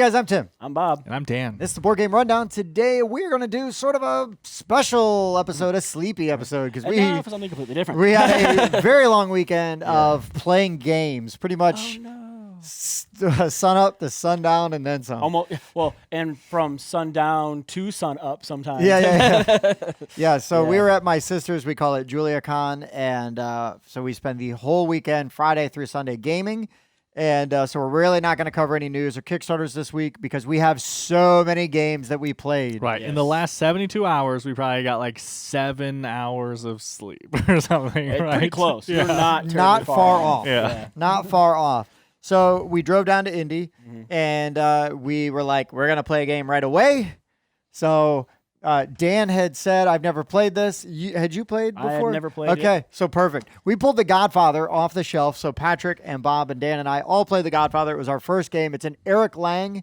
guys, I'm Tim. I'm Bob. And I'm Dan. This is the Board Game Rundown. Today we're going to do sort of a special episode, a sleepy episode, because for something completely different. we had a very long weekend of playing games, pretty much sun up to sundown and then some. Almost, well, and from sundown to sun up sometimes. Yeah, so we were at my sister's, we call it JuliaCon, and so we spend the whole weekend, Friday through Sunday, gaming. And so we're really not going to cover any news or Kickstarters this week because we have so many games that we played. Right. Yes. In the last 72 hours, we probably got like 7 hours of sleep or something, right? Pretty close. Yeah. We're not terribly Not far off. off. Yeah. Not far off. So we drove down to Indy, and we were like, we're going to play a game right away. So Dan had said, I've never played this. Had you played before? I had never played Okay, it. so perfect. We pulled the Godfather off the shelf. So Patrick and Bob and Dan and I all played the Godfather. It was our first game. It's an Eric Lang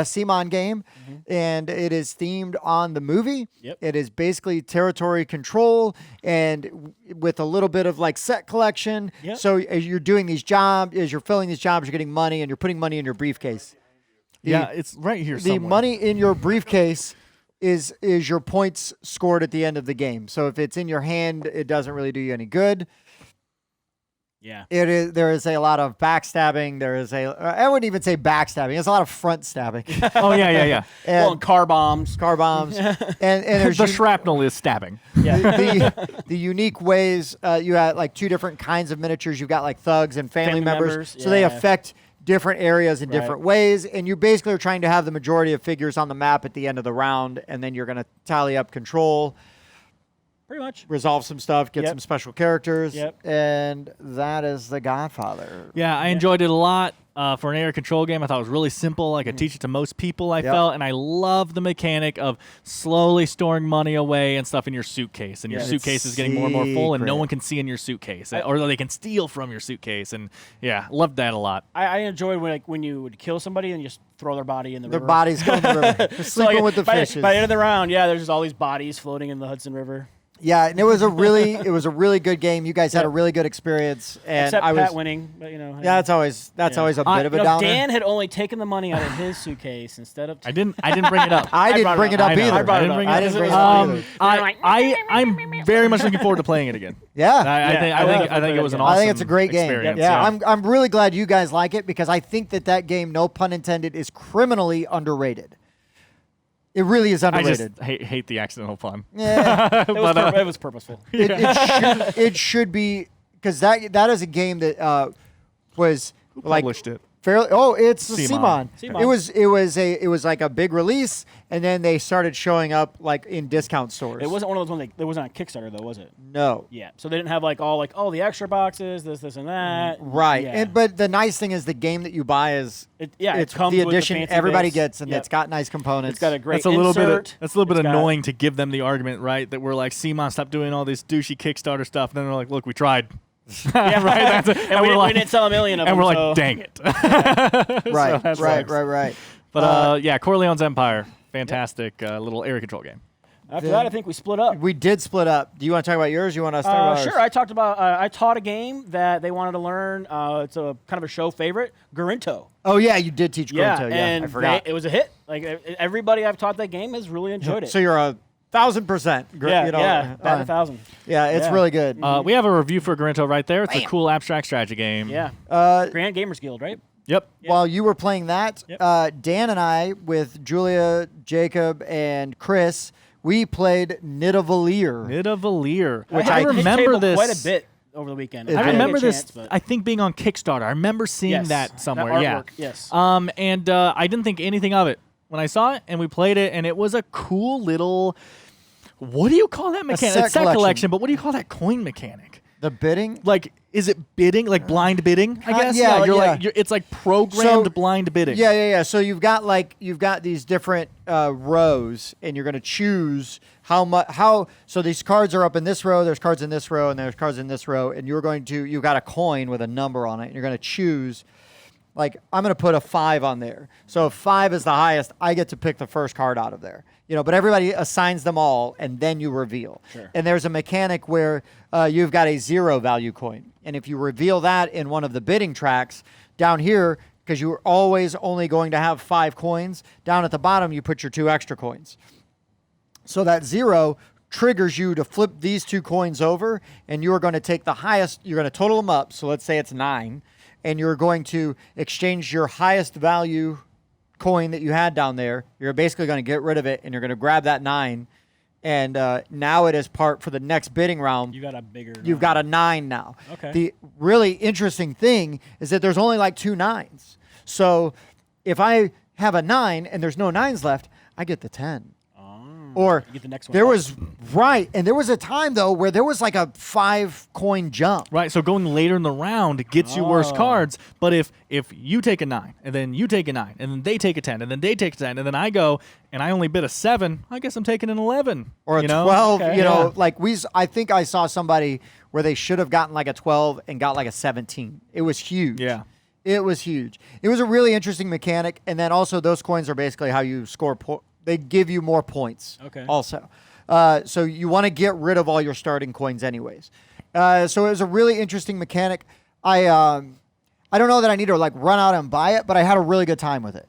Simon game, and it is themed on the movie. Yep. It is basically territory control and with a little bit of like set collection. Yep. So as you're doing these jobs, as you're filling these jobs, you're getting money, and you're putting money in your briefcase. Yeah, it's right here The somewhere. money in your briefcase is your points scored at the end of the game. So if it's in your hand, it doesn't really do you any good. Yeah. There is a lot of backstabbing. I wouldn't even say backstabbing. There's a lot of front stabbing. Oh, yeah. Well, and and car bombs. car bombs. and there's The shrapnel is stabbing. Yeah. the unique ways you have like two different kinds of miniatures. You've got like thugs and family members. So they yeah. affect different areas in Right. different ways, and you basically are trying to have the majority of figures on the map at the end of the round, and then you're going to tally up control, Pretty much. resolve some stuff, get Yep. some special characters, Yep. and that is the Godfather. Yeah, I enjoyed it a lot. For an area control game, I thought it was really simple. I could teach it to most people, I felt, and I love the mechanic of slowly storing money away and stuff in your suitcase, and your Yeah. suitcase is getting more and more full, and no Secret. one can see in your suitcase, or they can steal from your suitcase, and yeah, loved that a lot. I enjoyed when you would kill somebody and just throw their body in the Their river. bodies go in the river. They're So, sleeping with the by, fishes. By the end of the round, there's just all these bodies floating in the Hudson River. Yeah, and it was a really good game. You guys had a really good experience, and Except I was. Pat winning, but you know. Yeah, that's always a bit of a You know, downer. Dan had only taken the money out of his suitcase instead of. I didn't bring it up. I didn't brought bring it it up. up I know. either. I brought it didn't up. bring it I up. didn't bring it Um, up either. I'm very much looking forward to playing it again. Yeah. I think it was an awesome I think it's a great game. experience. Yeah, I'm really glad you guys like it because I think that game, no pun intended, is criminally underrated. It really is I underrated. just hate the accidental pun. Yeah, It was purposeful. it should be because that is a game that was Who like published it? fairly. Oh, it's Simon. Simon. It was like a big release, and then they started showing up like in discount stores. It wasn't one of those ones. It wasn't on Kickstarter though, was it? No. Yeah. So they didn't have all the extra boxes, this, and that. Right. Yeah. But the nice thing is the game that you buy is It it's comes the with edition fancy everybody bits. gets, and Yep. it's got nice components. It's got a great That's a little insert. bit. That's a little bit It's got- annoying to give them the argument, right? That we're like, Simon, stop doing all this douchey Kickstarter stuff. And then they're like, look, we tried. Yeah, right. And we didn't sell a million of and them. we're like, so. dang it. right, that right, sucks. right. But yeah, Corleone's Empire, fantastic little area control game. After that, I think we split up. We did split up. Do you want to talk about yours? Or you want us to talk about Sure. ours? I talked about. I taught a game that they wanted to learn. It's a kind of a show favorite, Gorinto. Oh yeah, you did teach Yeah, Gorinto. Yeah, and I forgot. it was a hit. Like everybody I've taught that game has really enjoyed it. So you're 1,000%. yeah, you know, yeah, bat 1,000. Yeah, it's Yeah. really good. We have a review for Gorinto right there. It's a Bam. cool abstract strategy game. Yeah, Uh, Grand Gamers Guild, right? Yep. While you were playing that, Yep. Dan and I, with Julia, Jacob, and Chris, we played Nidavellir. Nidavellir. Which I I hit the remember table this quite a bit over the weekend. I I didn't remember get a this. chance, but- I think being on Kickstarter. I remember seeing Yes, that somewhere. that yeah. artwork, yes. And I didn't think anything of it when I saw it, and we played it, and it was a cool little. What do you call that mechanic? set It's set collection. collection, but what do you call that coin mechanic? The bidding? Like, is it bidding? Like blind bidding? I guess. yeah, You're yeah. like, it's like programmed blind bidding. Yeah. So you've got these different rows, and you're going to choose how much. So these cards are up in this row. There's cards in this row, and there's cards in this row, and you've got a coin with a number on it, and you're going to choose. Like, I'm going to put a 5 on there. So if 5 is the highest, I get to pick the first card out of there. But everybody assigns them all, and then you reveal. Sure. And there's a mechanic where you've got a 0 value coin. And if you reveal that in one of the bidding tracks, down here, because you're always only going to have 5 coins. Down at the bottom, you put your 2 extra coins. So that 0 triggers you to flip these 2 coins over, and you are going to take the highest. You're going to total them up. So let's say it's 9, and you're going to exchange your highest value coin that you had down there. You're basically going to get rid of it, and you're going to grab that 9. And now it is part for the next bidding round. You got a bigger. You've got a 9 now. Okay. The really interesting thing is that there's only like 2 9s. So if I have a 9 and there's no 9s left, I get the 10. Or you get the next one there up. was right, and there was a time though where there was like a 5 coin jump. Right, so going later in the round gets you worse cards. But if you take a 9, and then you take a 9, and then they take a 10, and then they take a 10, and then I go and I only bid a 7, I guess I'm taking an 11 Or a you know? 12, Okay. you know, Yeah. like I think I saw somebody where they should have gotten like a 12 and got like a 17. It was huge. Yeah. It was huge. It was a really interesting mechanic, and then also those coins are basically how you score. They give you more points. Okay. Also, so you want to get rid of all your starting coins, anyways. So it was a really interesting mechanic. I don't know that I need to like run out and buy it, but I had a really good time with it.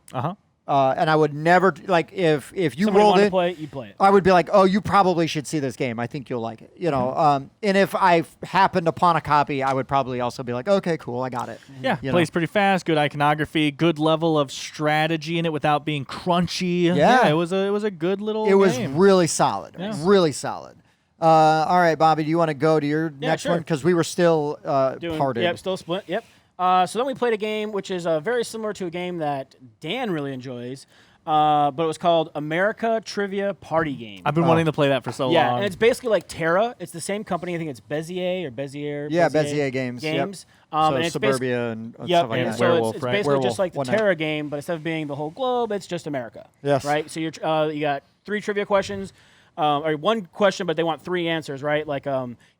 And I would never like if you Somebody rolled wanted it. to play it, you play it. I would be like, oh, you probably should see this game. I think you'll like it. You know, and if I happened upon a copy, I would probably also be like, okay, cool, I got it. Yeah, You plays know? pretty fast, good iconography, good level of strategy in it without being crunchy. Yeah. it was a good little It was game. really solid. Yeah. Really solid. All right, Bobby, do you want to go to your next sure. one? Because we were still parted. Yep, still split. Yep. So then we played a game which is very similar to a game that Dan really enjoys, but it was called America Trivia Party Game. I've been wanting to play that for so Yeah, long. and it's basically like Terra. It's the same company. I think it's Bezier. Yeah, Bezier Games. Yep. And So it's Suburbia and Yep, stuff like and that. so Werewolf, it's right? basically Werewolf, just like the whatnot. Terra game, but instead of being the whole globe, it's just America. Yes. Right. So you got 3 trivia questions, or 1 question, but they want 3 answers, right? Like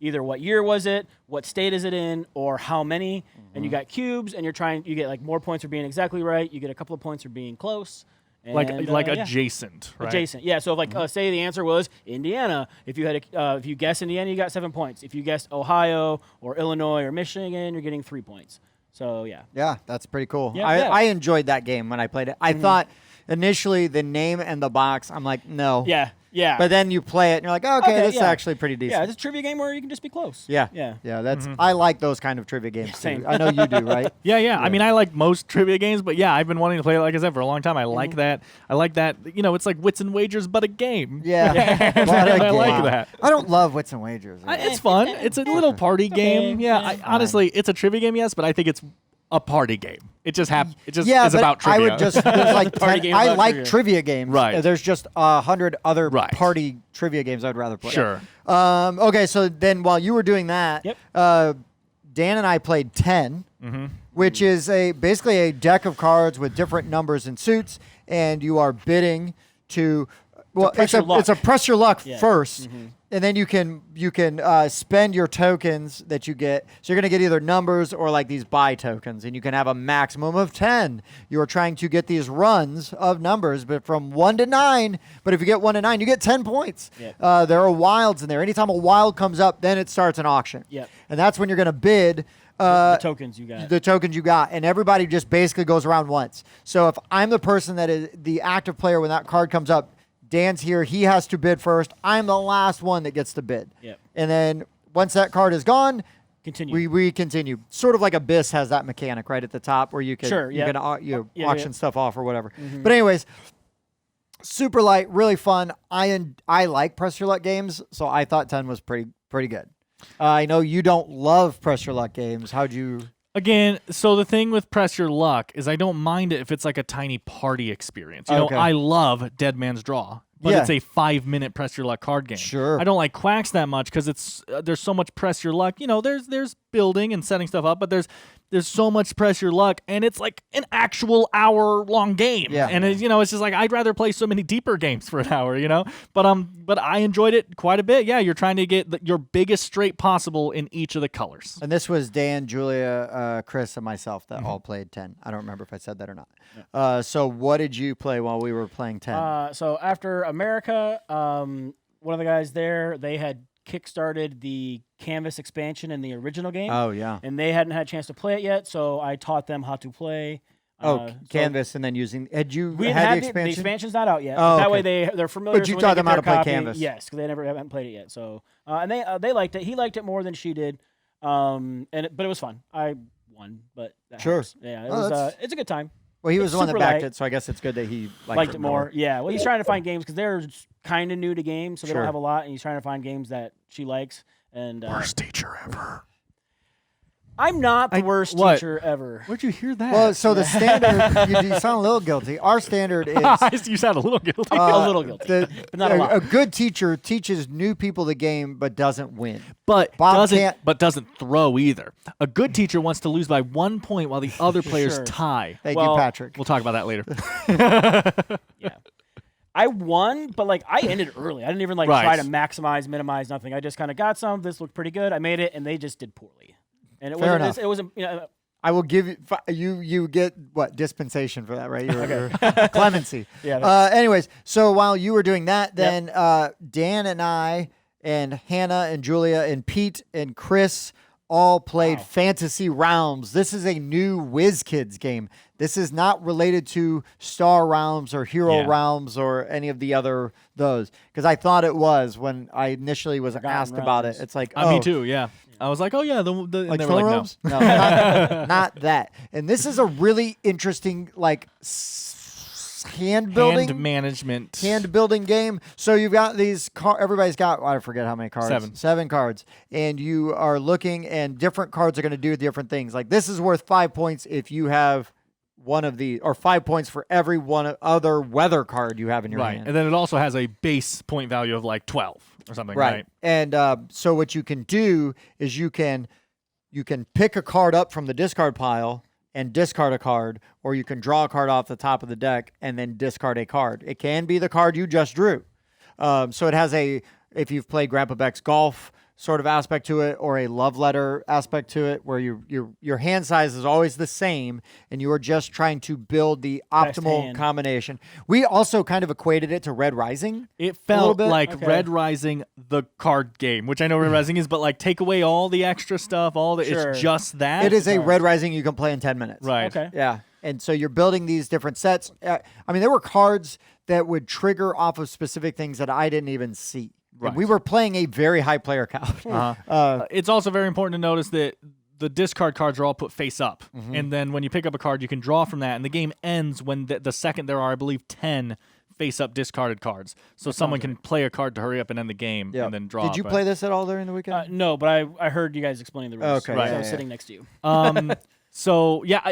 either what year was it, what state is it in, or how many. And you got cubes, and you get like more points for being exactly right. You get a couple of points for being close. like And, yeah. adjacent, right? Adjacent, yeah. So, like, say the answer was Indiana. If you had, if you guessed Indiana, you got 7 points. If you guessed Ohio or Illinois or Michigan, you're getting 3 points. So, yeah. Yeah, that's pretty cool. Yeah, I enjoyed that game when I played it. I thought initially the name and the box, I'm like, no. Yeah. But then you play it and you're like, okay, this is yeah. actually pretty decent. Yeah, it's a trivia game where you can just be close. Yeah. Yeah. That's I like those kind of trivia games too. Same. I know you do, right? Yeah. I mean, I like most trivia games, but yeah, I've been wanting to play it, like I said, for a long time. I like that. I like that. You know, it's like Wits and Wagers, but a game. Yeah. What a I like game. that. I don't love Wits and Wagers. It's fun. It's a little party game. Yeah. Honestly, it's a trivia game, yes, but I think it's a party game. It just is but about trivia. I would just there's like Party 10 game I about like trivia. trivia games. Right. There's just 100 other Right. party trivia games I'd rather play. Sure. Okay, so then while you were doing that, Yep. Dan and I played 10, which is basically a deck of cards with different numbers and suits, and you are bidding to. Well, press your luck. it's a press your luck Yeah. first, and then you can spend your tokens that you get. So you're gonna get either numbers or like these buy tokens, and you can have a maximum of 10. You are trying to get these runs of numbers, but from 1 to 9. But if you get 1 to 9, you get 10 points. Yep. There are wilds in there. Anytime a wild comes up, then it starts an auction. Yep. And that's when you're gonna bid. The tokens you got. The tokens you got, and everybody just basically goes around once. So if I'm the person that is the active player when that card comes up, Dan's here, he has to bid first. I'm the last one that gets to bid. Yep. And then once that card is gone, Continue. we continue. Sort of like Abyss has that mechanic right at the top where you can Sure, you yep. can Yeah, auction yeah. stuff off or whatever. But anyways, super light, really fun. I like press your luck games, so I thought 10 was pretty good. I know you don't love press your luck games. How'd you? Again, so the thing with Press Your Luck is I don't mind it if it's like a tiny party experience. You Okay. know, I love Dead Man's Draw, but Yeah. it's a 5-minute Press Your Luck card game. Sure. I don't like Quacks that much because it's there's so much Press Your Luck. You know, there's building and setting stuff up, but there's so much Press Your Luck, and it's like an actual hour-long game. Yeah. And it's just like I'd rather play so many deeper games for an hour, you know. But I enjoyed it quite a bit. Yeah, you're trying to get your biggest straight possible in each of the colors. And this was Dan, Julia, Chris, and myself that all played 10. I don't remember if I said that or not. So what did you play while we were playing 10? So after America, one of the guys there, they had kickstarted the Canvas expansion in the original game. Oh, yeah. And they hadn't had a chance to play it yet, so I taught them how to play. Canvas, and then using. Had you We had the the expansion? expansion's not out yet. Oh, that okay. way they're familiar. But you so when taught they them get how to their play copy, Canvas. Yes, because they haven't played it yet. So and they liked it. He liked it more than she did. But it was fun. I won, but that Sure. helps. Yeah, it was. It's a good time. Well, he was It's the one that super backed light. it, so I guess it's good that he Liked it more. Yeah. Well, he's trying to find games because they're kind of new to games, so they Sure. don't have a lot, and he's trying to find games that she likes. And Worst teacher ever. I'm not the worst what? teacher ever. Where'd you hear that? Well, so the standard, you sound a little guilty. Our standard is you sound a little guilty. A little guilty, but not a lot. A good teacher teaches new people the game, but doesn't win. but Bob can't- doesn't throw either. A good teacher wants to lose by 1 point while the other players Sure. tie. Thank Well, you, Patrick. We'll talk about that later. Yeah. I won, but I ended early. I didn't even Right. try to maximize, minimize, nothing. I just kind of got some. This looked pretty good. I made it, and they just did poorly. And it Fair wasn't. enough. It wasn't. I will give you. You get what dispensation for that, right? Your clemency. Yeah. Anyways, so while you were doing that, then Dan and I and Hannah and Julia and Pete and Chris all played Fantasy Realms. This is a new WizKids game. This is not related to Star Realms or Hero Yeah. Realms or any of the other those, because I thought it was when I initially was asked about it. Realms. It's like, Me too, yeah. I was like, oh, yeah. And like they were throne like, rooms? No, not that. And this is a really interesting hand no. building Hand management. hand building game. So you've got these everybody's got, I forget how many cards. 7 cards. And you are looking, and different cards are going to do different things. Like this is worth 5 points if you have one of the, or 5 points for every one other weather card you have in your Right. hand. And then it also has a base point value of like 12 or something, Right. right? And so what you can do is you can pick a card up from the discard pile and discard a card, or you can draw a card off the top of the deck and then discard a card. It can be the card you just drew. So it has if you've played Grandpa Beck's Golf sort of aspect to it, or a love letter aspect to it, where your hand size is always the same, and you are just trying to build the optimal hand. combination. We also kind of equated it to Red Rising. It little felt bit? like Okay. Red Rising, the card game, which I know Red Rising is, but take away all the extra stuff, Sure. it's just that. It is a Red Rising you can play in 10 minutes. Right. Okay. Yeah. And so you're building these different sets. I mean, there were cards that would trigger off of specific things that I didn't even see. Right. And we were playing a very high player count. It's also very important to notice that the discard cards are all put face up. Mm-hmm. And then when you pick up a card, you can draw from that. And the game ends when the second there are, I believe, 10 face up discarded cards. So someone can play a card to hurry up and end the game Yeah. and then draw. Did you but- play this at all during the weekend? No, but I heard you guys explaining the rules. Okay, so yeah, I was yeah. sitting next to you. So yeah,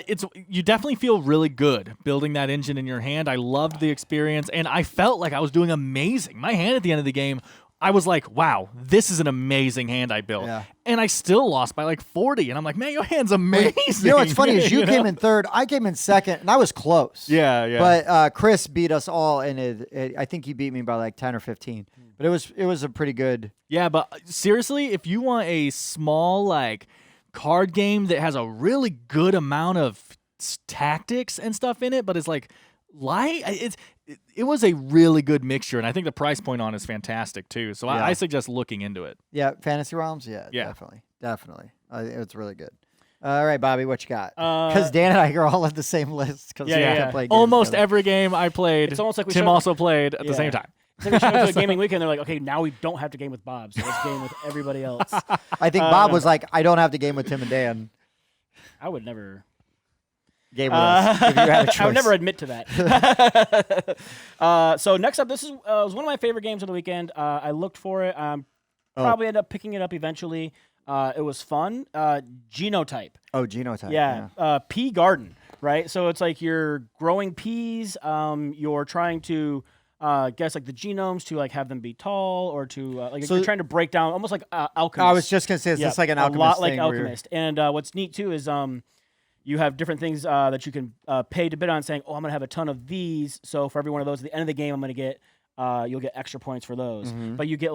you definitely feel really good building that engine in your hand. I loved the experience, and I felt like I was doing amazing. My hand at the end of the game, I was like, wow, this is an amazing hand I built. Yeah. And I still lost by 40. And I'm like, man, your hand's amazing. You know what's funny is you know? came in third, I came in second, and I was close. Yeah, yeah. But Chris beat us all, and I think he beat me by 10 or 15. But it was a pretty good. Yeah, but seriously, if you want a small card game that has a really good amount of tactics and stuff in it, but it's light, it was a really good mixture, and I think the price point on it is fantastic too. So Yeah. I suggest looking into it. Yeah, Fantasy Realms? Yeah. Definitely. It's really good. All right, Bobby, what you got? Because Dan and I are all at the same list. Because Yeah, we yeah, can yeah. play games Almost together. every game I played, It's almost like we Tim showed- also played at the Yeah. same time. It's like we showed up to a gaming weekend. They're like, okay, now we don't have to game with Bob, so let's game with everybody else. I think Bob was like, I don't have to game with Tim and Dan. I would never. Game with us if you had a choice. I would never admit to that. So next up, this was one of my favorite games of the weekend. I looked for it. Probably ended up picking it up eventually. It was fun. Genotype. Oh, Genotype. Yeah. Pea garden, right? So it's like you're growing peas. You're trying to guess the genomes to have them be tall, or to So- you're trying to break down almost like alchemist. I was just going to say, is this like an alchemist a lot like thing where you're- alchemist. And what's neat too is you have different things that you can pay to bid on, saying, oh, I'm going to have a ton of these. So for every one of those, at the end of the game, I'm going to get, you'll get extra points for those. Mm-hmm. But you get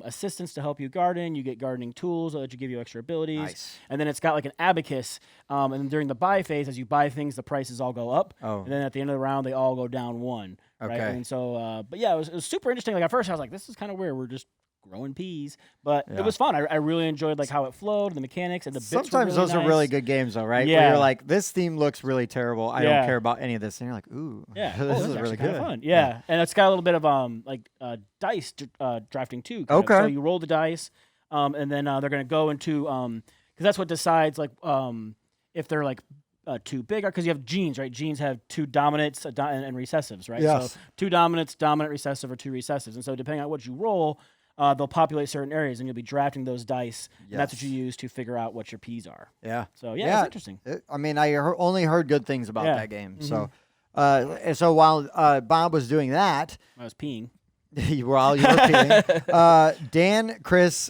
assistants to help you garden. You get gardening tools that give you extra abilities. Nice. And then it's got an abacus. And then during the buy phase, as you buy things, the prices all go up. Oh. And then at the end of the round, they all go down one. Right? Okay. And so, but yeah, it was super interesting. At first, I was like, this is kind of weird. We're just growing peas. But Yeah. it was fun. I really enjoyed like how it flowed and the mechanics and the bits. Sometimes were those really are really nice. good games, though, right? Yeah. Where you're like, this theme looks really terrible. I Yeah. don't care about any of this. And you're like, ooh, Yeah, this is actually really kinda good. fun. Yeah. And it's got a little bit of dice drafting too. kind of. Okay. So you roll the dice, and then they're gonna go into because that's what decides like if they're like too big, because you have genes, right? Genes have two dominants and recessives, right? Yes. So two dominants, dominant recessive, or two recessives, and so depending on what you roll, they'll populate certain areas, and you'll be drafting those dice. And that's what you use to figure out what your P's are. Yeah. So yeah, it's interesting. I mean, I only heard good things about Yeah. that game. So, and so while Bob was doing that, I was peeing. while you were peeing, Dan, Chris,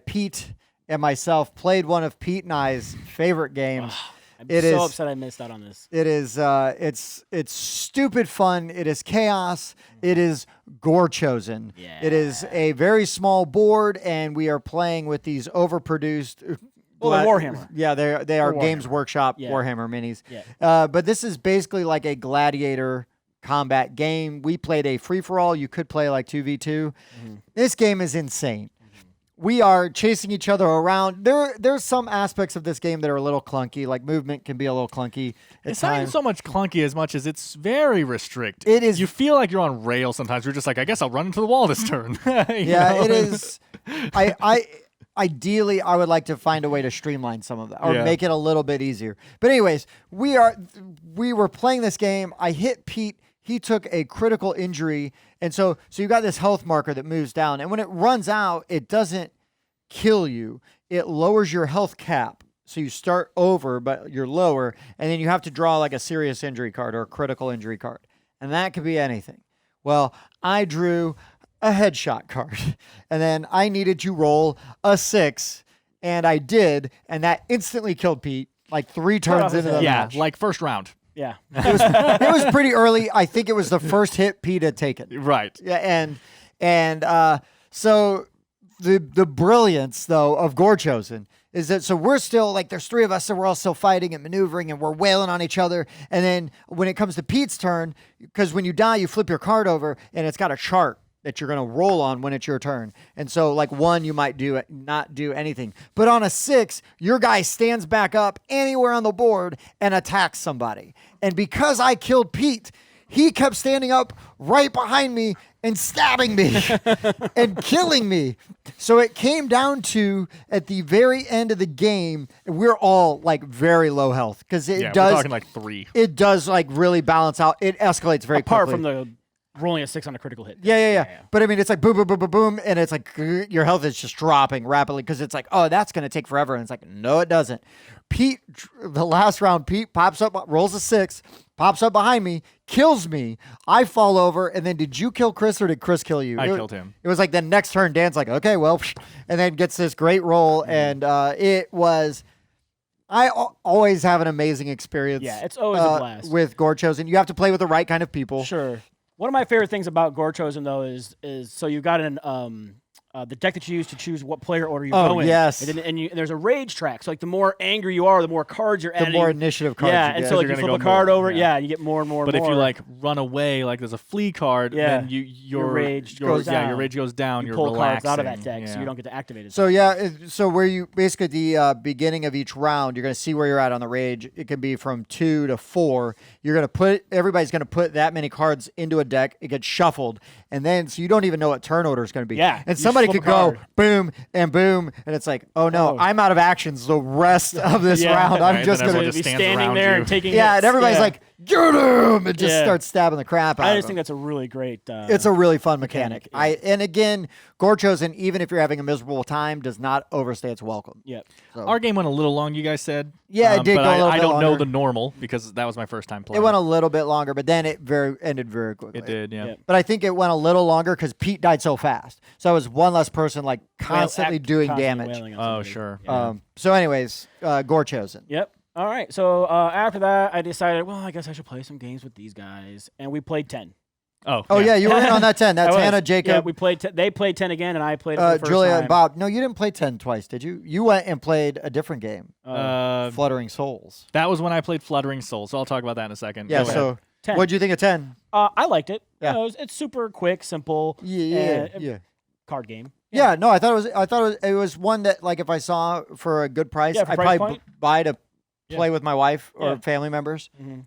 Pete, and myself played one of Pete and I's favorite games. I'm It so is- upset I missed out on this. It is it's stupid fun. It is chaos. It is Gorechosen. It is a very small board, and we are playing with these overproduced. Well, they're Warhammer. Yeah, they are Warhammer. Games Workshop Yeah. Warhammer minis. Yeah. But this is basically like a gladiator combat game. We played a free for all. You could play like 2v2. This game is insane. We are chasing each other around. There's some aspects of this game that are a little clunky, like movement can be a little clunky at It's not even times. so much clunky as much as it's very restricted. It is- You feel like you're on rails sometimes. You're just like, I guess I'll run into the wall this turn. Yeah, it is. Ideally, I would like to find a way to streamline some of that or Yeah. make it a little bit easier. But anyways, we were playing this game. I hit Pete. He took a critical injury, and so you got this health marker that moves down, and when it runs out, it doesn't kill you. It lowers your health cap. So you start over, but you're lower, and then you have to draw like a serious injury card or a critical injury card. And that could be anything. Well, I drew a headshot card, and then I needed to roll a 6, and I did, and that instantly killed Pete like 3 turns into the yeah, match. like first round. Yeah. It was pretty early. I think it was the first hit Pete had taken. Right. Yeah, and so the brilliance though of Gorechosen is that so we're still like there's 3 of us, so we're all still fighting and maneuvering and we're wailing on each other. And then when it comes to Pete's turn, because when you die, you flip your card over and it's got a chart that you're going to roll on when it's your turn. And so like 1, you might not do anything. But on a 6, your guy stands back up anywhere on the board and attacks somebody. And because I killed Pete, he kept standing up right behind me and stabbing me and killing me. So it came down to at the very end of the game, we're all like very low health because it Yeah, does. we're talking like 3. It does like really balance out. It escalates very Apart quickly. from the rolling a 6 on a critical hit. Yeah. But I mean, it's like boom, boom, boom, boom, boom, and it's like your health is just dropping rapidly because it's like, oh, that's gonna take forever, and it's like, no, it doesn't. Pete, the last round, Pete pops up, rolls a 6, pops up behind me, kills me. I fall over, and then did you kill Chris or did Chris kill you? I killed him. It was like the next turn, Dan's like, okay, well, and then gets this great roll, and it was. I always have an amazing experience. Yeah, it's always a blast. with Gorechosen. You have to play with the right kind of people. Sure. One of my favorite things about Gorechosen though is so you got an the deck that you use to choose what player order you go in. yes. And there's a rage track. So like the more angry you are, the more cards you're adding. The more initiative cards Yeah, you and get. so like You're you gonna flip a go card more, over, yeah. and you get more and more. But and if more. you like run away, like there's a flea card, Yeah. then your rage goes down. your rage goes down. you You're pull relaxing. cards out of that deck, so Yeah. you don't get to activate it. So yeah, so where you basically at the beginning of each round, you're going to see where you're at on the rage. It can be from 2 to 4. You're going to everybody's going to put that many cards into a deck. It gets shuffled, and then so you don't even know what turn order is going to be. Yeah, and you somebody flip could a go card. boom and boom, and it's like, oh no, Oh. I'm out of actions the rest of this Yeah. round. I'm Right, just then going everyone to be just stands standing around there you. and taking yeah, hits. and everybody's Yeah. like, get him, and just Yeah. starts stabbing the crap out I of just him. think that's a really great. It's a really fun mechanic. Mechanic, And again, Gorechosen, even if you're having a miserable time, does not overstay its welcome. Yep. So. Our game went a little long, you guys said. Yeah, it did but go a little I bit don't know longer. the normal because that was my first time playing. It went a little bit longer, but then it ended very quickly. It did, yeah. Yep. But I think it went a little longer because Pete died so fast. So I was one less person like constantly doing Constantly damage. wailing on Oh, somebody. sure. Yeah. So anyways, Gorechosen. Yep. All right. So after that, I decided, well, I guess I should play some games with these guys, and we played 10. Oh yeah, you were in on that 10. That's I was. Hannah, Yeah, Jacob, we played. They played 10 again, and I played it for the first Julia, time. and Bob. No, you didn't play 10 twice, did you? You went and played a different game, Fluttering Souls. That was when I played Fluttering Souls, so I'll talk about that in a second. Yeah. Go ahead. So 10. what'd you think of 10? I liked it. Yeah. It's super quick, simple. Yeah. card game. Yeah, no, I thought it was one that like if I saw for a good price, Yeah, for I'd price probably point. buy to Yeah. play with my wife or Yeah. family members. Mhm.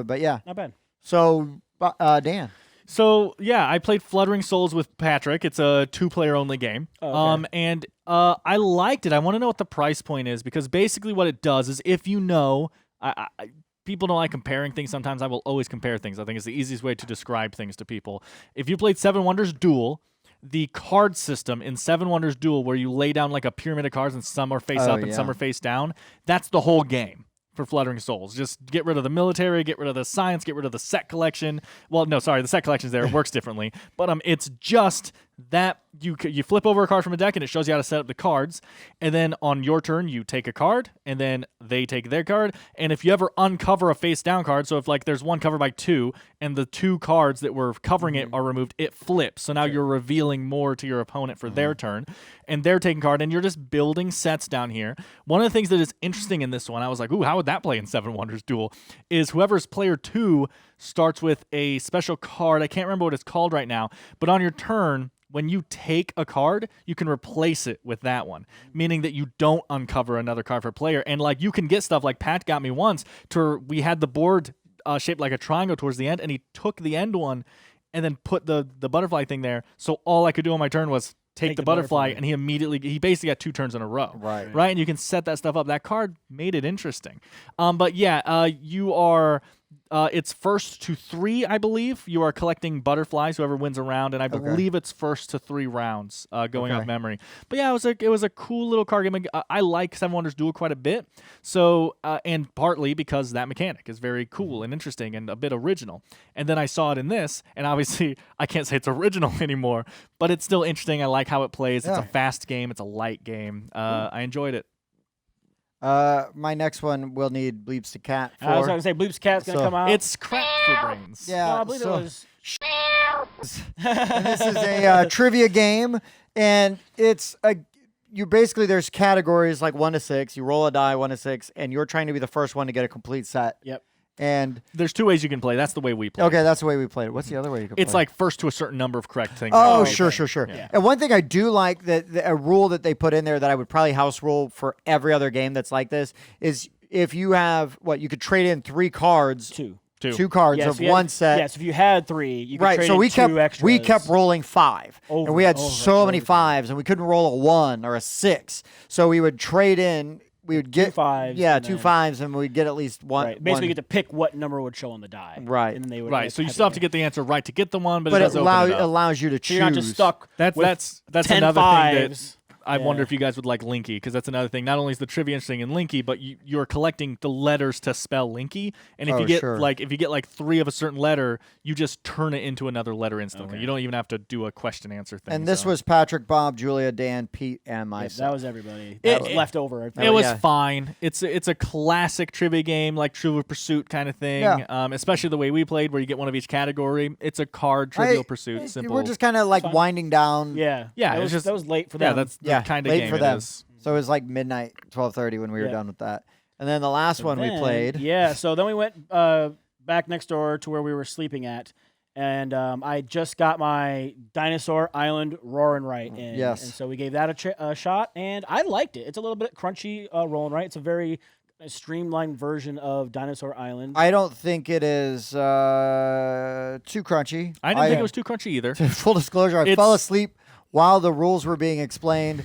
But yeah, Not bad. so Dan. So yeah, I played Fluttering Souls with Patrick. It's a 2-player only game. Oh, okay. And I liked it. I want to know what the price point is because basically what it does is if you know, people don't like comparing things. Sometimes I will always compare things. I think it's the easiest way to describe things to people. If you played Seven Wonders Duel, the card system in Seven Wonders Duel, where you lay down like a pyramid of cards and some are face up and some are face down, that's the whole game for Fluttering Souls. Just get rid of the military, get rid of the science, get rid of the set collection. Well, no, sorry, the set collection's there. It works differently. But it's just that you flip over a card from a deck and it shows you how to set up the cards. And then on your turn, you take a card and then they take their card. And if you ever uncover a face down card, so if like there's one covered by 2 and the 2 cards that were covering it are removed, it flips. So now you're revealing more to your opponent for their turn and they're taking card and you're just building sets down here. One of the things that is interesting in this one, I was like, ooh, how would that play in Seven Wonders Duel? Is whoever's player 2 starts with a special card. I can't remember what it's called right now, but on your turn, when you take a card, you can replace it with that one, meaning that you don't uncover another card for a player. And like you can get stuff like Pat got me once to we had the board shaped like a triangle towards the end, and he took the end one and then put the butterfly thing there. So all I could do on my turn was take the butterfly, and he basically got 2 turns in a row. Right. And you can set that stuff up. That card made it interesting. But yeah, you are. It's first to 3, I believe. You are collecting butterflies, whoever wins a round, and I believe it's first to 3 rounds, going off memory. But yeah, it was a cool little card game. I like Seven Wonders Duel quite a bit. So, and partly because that mechanic is very cool and interesting and a bit original. And then I saw it in this, and obviously I can't say it's original anymore, but it's still interesting. I like how it plays. It's a fast game. It's a light game. I enjoyed it. My next one will need Bleeps to Cat for. I was going to say Bleeps Cat's going to come out. It's crap for brains. Yeah, No, I believe it was. And this is a trivia game, and you basically there's categories like 1 to 6. You roll a die 1 to 6, and you're trying to be the first one to get a complete set. Yep. And there's 2 ways you can play. That's the way we play. Okay, that's the way we played it. What's the other way you can play? It's like first to a certain number of correct things. Oh, sure. Yeah. And one thing I do like a rule that they put in there that I would probably house rule for every other game that's like this is if you have you could trade in 3 cards. 2 cards of one set. Yes, if you had 3, you could trade so in we 2 extras. we kept rolling 5, and we had so many over. 5s, and we couldn't roll a 1 or a 6. So we would trade in. We would get 2 5s. Yeah, 2 5s, and we'd get at least one. Right. Basically, you get to pick what number would show on the die. Right. And then they would Right. So you still have to get the answer right to get the one, but But it it does open it up. allows you to choose. So you're not just stuck. That's with 10 another thing that fives. I wonder Yeah. if you guys would like Linky, because that's another thing. Not only is the trivia interesting in Linky, but you're collecting the letters to spell Linky. And if you get if you get 3 of a certain letter, you just turn it into another letter instantly. Okay. You don't even have to do a question answer thing. And this was Patrick, Bob, Julia, Dan, Pete, and myself. That was everybody. That was left over. It was fine. It's a classic trivia game, like Trivial Pursuit kind of thing. Yeah. Especially the way we played, where you get one of each category. It's a card Trivial Pursuit. Simple. We're just kind of like winding down. Yeah. Yeah, That it's was, that was late for Yeah, them. that's the kind of late game for it them. is. So it was like midnight, 12:30 when we were Yeah. done with that. And then the last one we Then- played. Yeah. So then we went back next door to where we were sleeping at. And I just got my Dinosaur Island Rawr and Right in. Yes. And so we gave that a shot, and I liked it. It's a little bit crunchy roll and right. It's a very streamlined version of Dinosaur Island. I don't think it is too crunchy. I didn't think it was too crunchy either. Full disclosure, I fell asleep while the rules were being explained.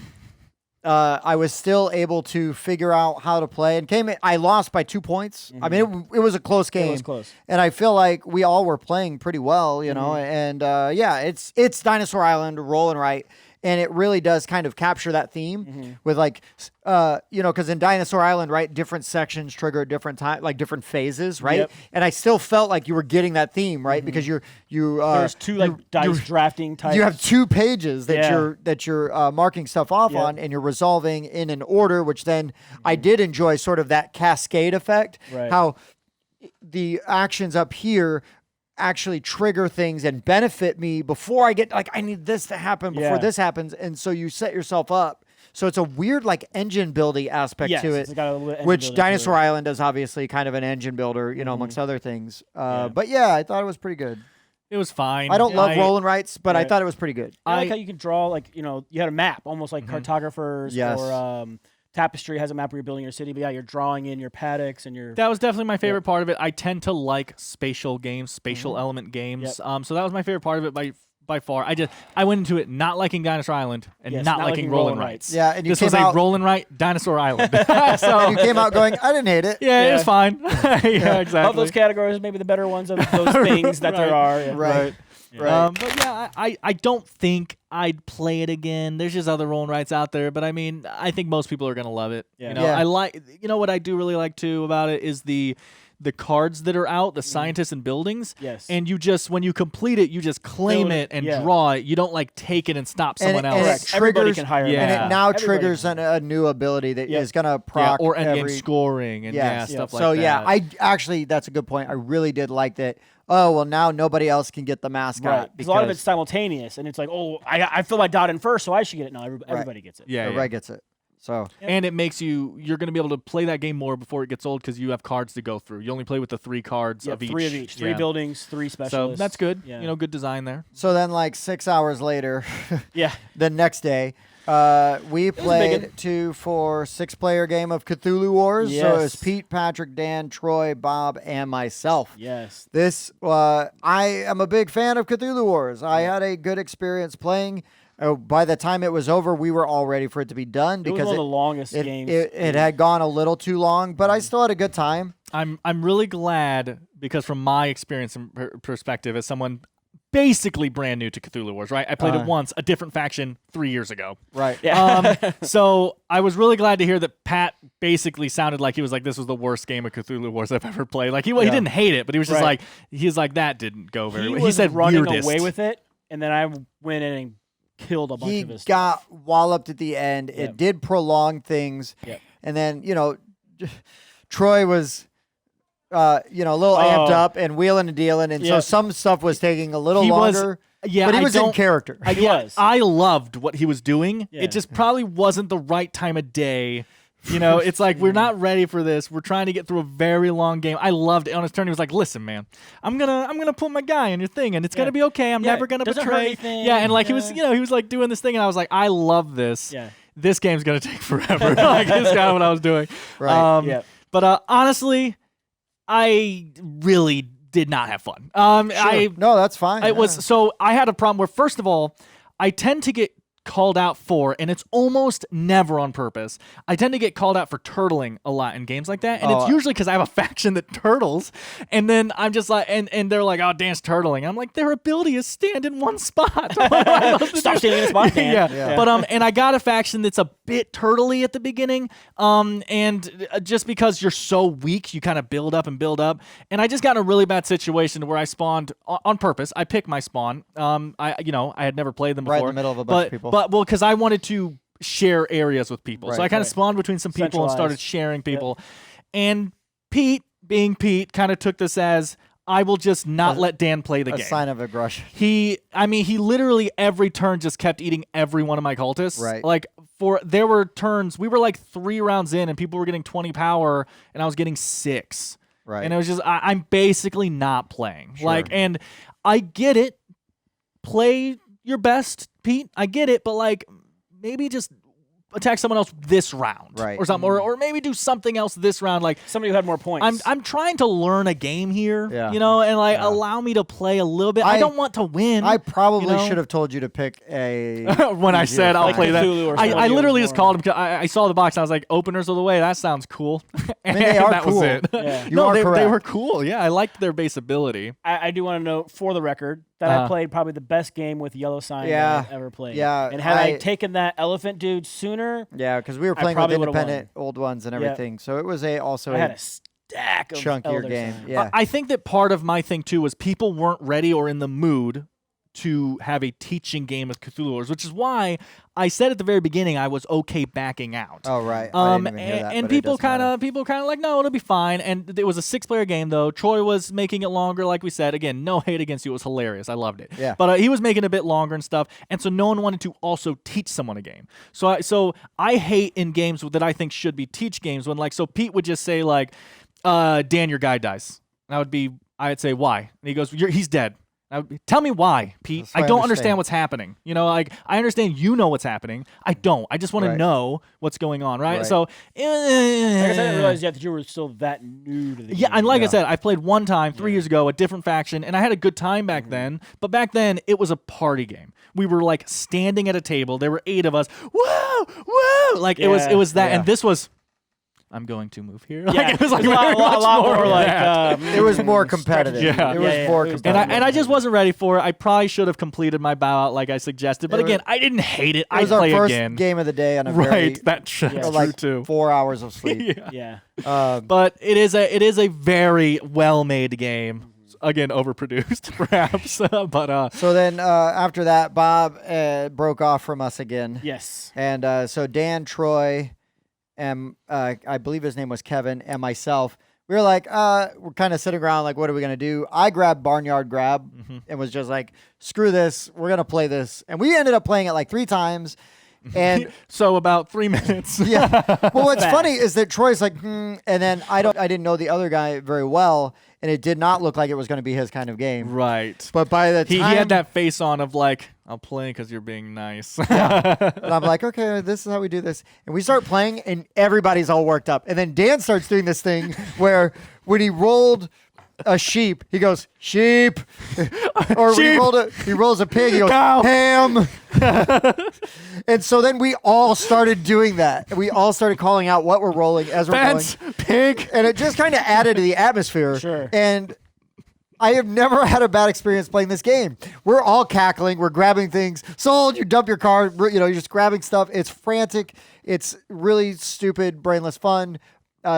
I was still able to figure out how to play and I lost by 2 points. I mean, it was a close game. It was close. And I feel like we all were playing pretty well, you know, and yeah, it's Dinosaur Island, rolling right. And it really does kind of capture that theme with because in Dinosaur Island, right, different sections trigger different time, like different phases, right? Yep. And I still felt like you were getting that theme, right? Because There's 2 dice drafting types. you have 2 pages that Yeah. you're marking stuff off Yep. on, and you're resolving in an order. Which then I did enjoy sort of that cascade effect. Right. How the actions up here actually trigger things and benefit me before I get I need this to happen before Yeah. this happens, and so you set yourself up. So it's a weird engine building aspect Yes, to it, it's got a little engine which building to Dinosaur it. Island is obviously kind of an engine builder, amongst other things. But yeah, I thought it was pretty good. It was fine. I don't love roll and writes, but I Right. thought it was pretty good. I like how you can draw, like, you had a map, almost like cartographers Yes. or Tapestry has a map where you're building your city. But yeah, you're drawing in your paddocks and your. That was definitely my favorite part of it. I tend to like spatial games, spatial element games. Yep. So that was my favorite part of it by far. I went into it not liking Dinosaur Island and Yes, not not liking liking Roll roll and and Rights. Yeah, and you this came was out, a Roll and Right Dinosaur Island. and you came out going, I didn't hate it. Yeah, it was Yeah. fine. Yeah, exactly. Of those categories, maybe the better ones of those things that there are. Yeah. Right. Right. But yeah, I don't think I'd play it again. There's just other roll and rights out there, but I mean, I think most people are gonna love it. Yeah. You know, Yeah. I like. You know what I do really like too about it is the cards that are out, the scientists and buildings. Yes. And you just when you complete it, you just claim Build it it, and yeah. draw it. You don't like take it and stop someone and else. Correct. Everybody triggers- can hire. Yeah. And that. it now Everybody triggers can. a new ability that is Yep. going to Yeah, proc or endgame every scoring and Yes. stuff like so that. yeah, I actually that's a good point. I really did like that. Oh well, now nobody else can get the mascot Right. Because a lot of it's simultaneous, and it's like, oh, I fill my dot in first, so I should get it. No, everybody gets it. yeah, everybody gets it. So And it makes you're going to be able to play that game more before it gets old because you have cards to go through. You only play with the 3 cards Yeah, of each. 3 of each. 3 Yeah. buildings, 3 So specialists. that's good. Yeah. You know, good design there. so then like 6 hours later, Yeah. the next day, we a big played one. 6-player game of Cthulhu Wars. So it was Yes. Pete, Patrick, Dan, Troy, Bob, and myself. Yes. This I am a big fan of Cthulhu Wars. I had a good experience playing. By the time it was over, we were all ready for it to be done It was because one of the longest it, games. it had gone a little too long, but I still had a good time. I'm really glad because from my experience and perspective as someone basically brand new to Cthulhu Wars, right? I played it once, a different faction 3 years ago. Right. Yeah. So I was really glad to hear that Pat basically sounded like he was like, this was the worst game of Cthulhu Wars I've ever played. Like he didn't hate it, but he was just Right. like, that didn't go very he well. was He said running weirdest. away with it, and then I went in and killed a bunch He of his. got walloped at the end. Yep. It did prolong things. Yep. And then, Troy was, a little amped Oh. up and wheeling and dealing. And so Yep. some stuff was taking a little He was- longer. Yeah, but he I was in don't- character. He was. I loved what he was doing. Yeah. It just probably wasn't the right time of day. You know, it's like we're not ready for this. We're trying to get through a very long game. I loved it. On his turn, he was like, "Listen, man, I'm gonna put my guy in your thing, and it's gonna be okay. I'm Yeah, never gonna doesn't hurt betray." anything. Yeah, and like he was, Yeah. he was like doing this thing, and I was like, "I love this. Yeah. This game's gonna take forever." Like this is kind of what I was doing. Right. Yeah. But honestly, I really did not have fun. No, that's fine. It was so I had a problem where first of all, I tend to get called out for, and it's almost never on purpose. I tend to get called out for turtling a lot in games like that, and it's usually because I have a faction that turtles, and then I'm just like, and they're like, "Oh, Dan's turtling." I'm like, their ability is stand in one spot. Stop standing in a spot, Dan. Yeah. But and I got a faction that's a bit turtley at the beginning, and just because you're so weak, you kind of build up, and I just got in a really bad situation where I spawned on purpose. I picked my spawn. I had never played them before. Right in the middle of a bunch of people. But because I wanted to share areas with people, so Right. I kind of spawned between some people and started Centralized. sharing people, and Pete, being Pete, kind of took this as I will just not let Dan play the a game. sign of aggression. He literally every turn just kept eating every one of my cultists. Right. Like there were turns, we were like 3 rounds in and people were getting 20 power and I was getting 6. Right. And it was just, I'm basically not playing. Like, and I get it. Play your best, Pete. I get it. But like, maybe just attack someone else this round. Right. Or something. Or maybe do something else this round. Like, Somebody who had more points. I'm trying to learn a game here, Yeah. and like allow me to play a little bit. I don't want to win. I probably you know? should have told you to pick a. when I said I'll Like play that. Cthulhu or I something literally was just more- called him. 'Cause I saw the box and I was like, "Openers of the way." That sounds cool. And they are that cool. was it. Yeah. You no, are they correct. were cool. Yeah, I liked their base ability. I do want to note for the record that I played probably the best game with Yellow Sign Yeah. that I've ever played. Yeah, And had I I- taken that elephant dude sooner, Yeah, because we were I playing with probably would've independent old ones and Yeah. everything, so it was also I had a a stack of chunkier Elder game. Sign. Yeah, I think that part of my thing too was people weren't ready or in the mood to have a teaching game of Cthulhu Wars, which is why I said at the very beginning I was okay backing out. Oh right. I didn't even hear that, and but it people doesn't matter. kind of like, no, it'll be fine. And it was a 6-player game though. Troy was making it longer, like we said. Again, no hate against you. It was hilarious. I loved it. Yeah. But he was making it a bit longer and stuff, and so no one wanted to also teach someone a game. So I hate in games that I think should be teach games when so Pete would just say like, Dan, your guy dies. And I'd say why? And he goes, he's dead. Now, tell me why, Pete. So I I don't understand. understand what's happening. You know, like I understand you know what's happening. I don't. I just want Right. to know what's going on, right? Right. So, Like I said, I didn't realize yet that you were still that new to the game. yeah, and like I Yeah. said, I played one time 3 years ago, a different faction, and I had a good time back then. But back then, it was a party game. We were like standing at a table. There were 8 of us. Whoa, whoa! Like it was that, Yeah. and this was. I'm going to move here. Yeah, Like, it was like a lot, very much lot more like that. It was more competitive. Yeah. It was Yeah, more it was competitive. And I just wasn't ready for it. I probably should have completed my bow out like I suggested. But It was- again, I didn't hate it. It I'd was our play first again. game of the day on a very, Right, that's true like too. 4 hours of sleep. Yeah. Yeah. But it is a very well made game. Again, overproduced perhaps. But So then after that, Bob broke off from us again. Yes. And so Dan, Troy, and I believe his name was Kevin, and myself, we were like, we're kind of sitting around like, what are we going to do? I grabbed Barnyard Grab and was just like, screw this. We're going to play this. And we ended up playing it like 3 times. And so about 3 minutes. yeah. Well, what's funny is that Troy's like, and then I didn't know the other guy very well, and it did not look like it was going to be his kind of game. Right. But by the time He had that face on of like, I'll play because you're being nice. and I'm like, okay, this is how we do this. And we start playing, and everybody's all worked up. And then Dan starts doing this thing where when he rolled a sheep, he goes, sheep. Or Sheep. when he rolls a pig, he goes, Cow. ham. And so then we all started doing that. And we all started calling out what we're rolling as we're Fence, going. pig. And it just kind of added to the atmosphere. Sure. And I have never had a bad experience playing this game. We're all cackling. We're grabbing things. Sold, you dump your card. You know, you're just grabbing stuff. It's frantic. It's really stupid, brainless fun.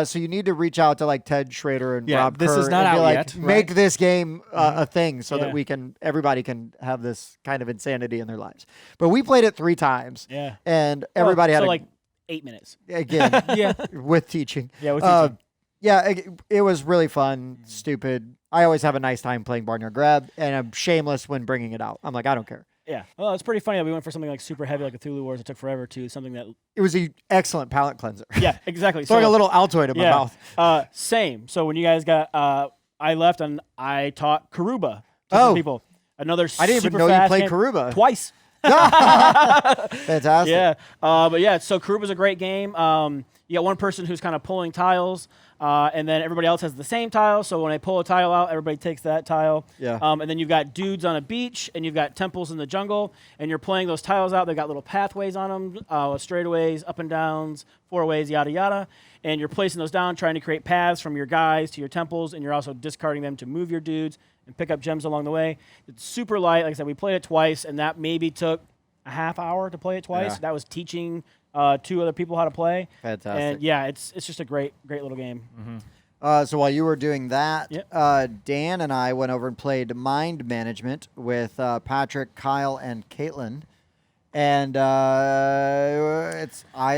So you need to reach out to like Ted Schrader and Yeah, Rob this Kerr is not and be out like, yet. make this game a thing so Yeah. that everybody can have this kind of insanity in their lives. But we played it 3 times. Yeah. And everybody so had like 8 minutes. again, Yeah. with teaching. Yeah, with teaching. Yeah, it was really fun, stupid. I always have a nice time playing Barnyard Grab, and I'm shameless when bringing it out. I'm like, I don't care. Yeah. Well, it's pretty funny that we went for something like super heavy, like Cthulhu Wars. It took forever to something that. It was an excellent palate cleanser. Yeah, exactly. Throwing a little Altoid in my mouth. Same. So when you guys got, I left and I taught Karuba to Oh. some people. Another. I didn't even super know you fast played game. Karuba. Twice. Fantastic. Yeah. But yeah, so Karuba's a great game. You got one person who's kind of pulling tiles, and then everybody else has the same tile. So when I pull a tile out, everybody takes that tile. Yeah. And then you've got dudes on a beach, and you've got temples in the jungle, and you're playing those tiles out. They've got little pathways on them, straightaways, up and downs, 4-ways, yada yada. And you're placing those down, trying to create paths from your guys to your temples, and you're also discarding them to move your dudes and pick up gems along the way. It's super light. Like I said, we played it twice, and that maybe took a half hour to play it twice. Yeah. That was teaching 2 other people how to play. Fantastic. And yeah, it's just a great little game. So while you were doing that, Yep. Dan and I went over and played Mind Management with Patrick, Kyle, and Caitlin. And I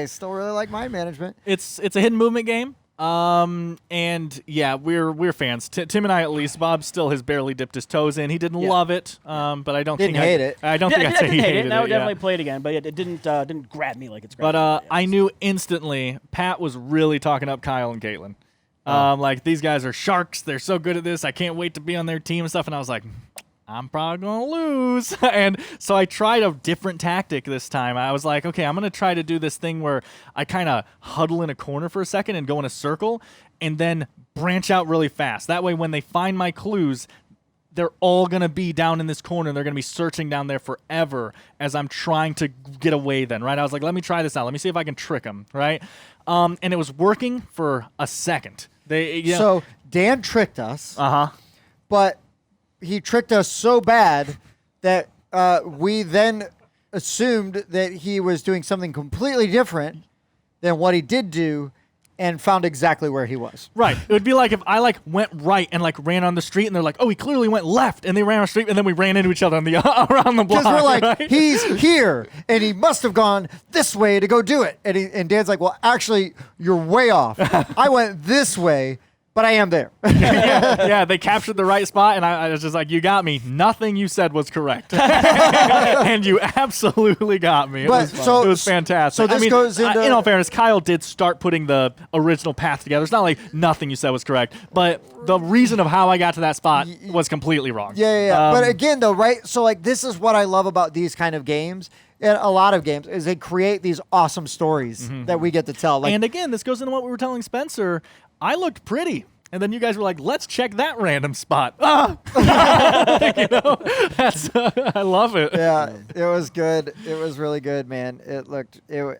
still really like Mind Management. It's a hidden movement game. And yeah, we're fans. Tim and I, at least. Bob still has barely dipped his toes in. He didn't Yeah. love it. But I don't Didn't think hate it. I don't Yeah, think I I'd say he didn't hate hated it. I would it. Yeah. definitely play it again, but it didn't grab me like it's grabbed. But me. I knew instantly Pat was really talking up Kyle and Caitlin. Like, these guys are sharks. They're so good at this. I can't wait to be on their team and stuff. And I was like, I'm probably going to lose. And so I tried a different tactic this time. I was like, okay, I'm going to try to do this thing where I kind of huddle in a corner for a second and go in a circle and then branch out really fast. That way, when they find my clues, they're all going to be down in this corner. They're going to be searching down there forever as I'm trying to get away then, right? I was like, let me try this out. Let me see if I can trick them, right? And it was working for a second. So Dan tricked us, but he tricked us so bad that we then assumed that he was doing something completely different than what he did do, and found exactly where he was. Right. It would be like if I went right and ran on the street, and they're like, "Oh, he clearly went left," and they ran on the street, and then we ran into each other on the around the block. Because we're like, right? he's here, and he must have gone this way to go do it. And Dan's like, well, actually, you're way off. I went this way but I am there. Yeah, they captured the right spot, and I was just like, you got me. Nothing you said was correct. And you absolutely got me. It was fantastic. So this goes into... in all fairness, Kyle did start putting the original path together. It's not like nothing you said was correct, but the reason of how I got to that spot was completely wrong. Yeah. But again, though, right? So, like, this is what I love about these kind of games, and a lot of games, is they create these awesome stories that we get to tell. Like, and again, this goes into what we were telling Spencer. I looked pretty. And then you guys were like, let's check that random spot. You know, I love it. Yeah, it was good. It was really good, man.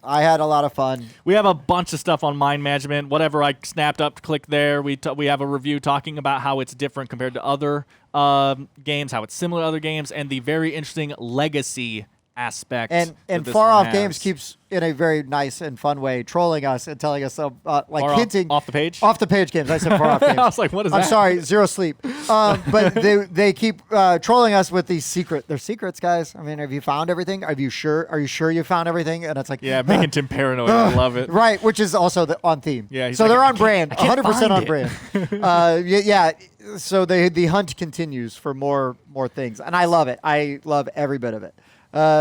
I had a lot of fun. We have a bunch of stuff on mind management. Whatever I snapped up, click there. We have a review talking about how it's different compared to other games, how it's similar to other games, and the very interesting legacy aspect. And Far Off Games keeps, in a very nice and fun way, trolling us and telling us, hinting. Off the page? Off the page games. I said Far Off Games. I was like, what is that? I'm sorry, zero sleep. But they keep trolling us with these They're secrets, guys. I mean, have you found everything? Are you sure you found everything? And it's like, yeah, making Tim paranoid. I love it. Right, which is also on theme. Yeah, so like, they're on brand, 100% on it. brand. Yeah. So the hunt continues for more things, and I love it. I love every bit of it.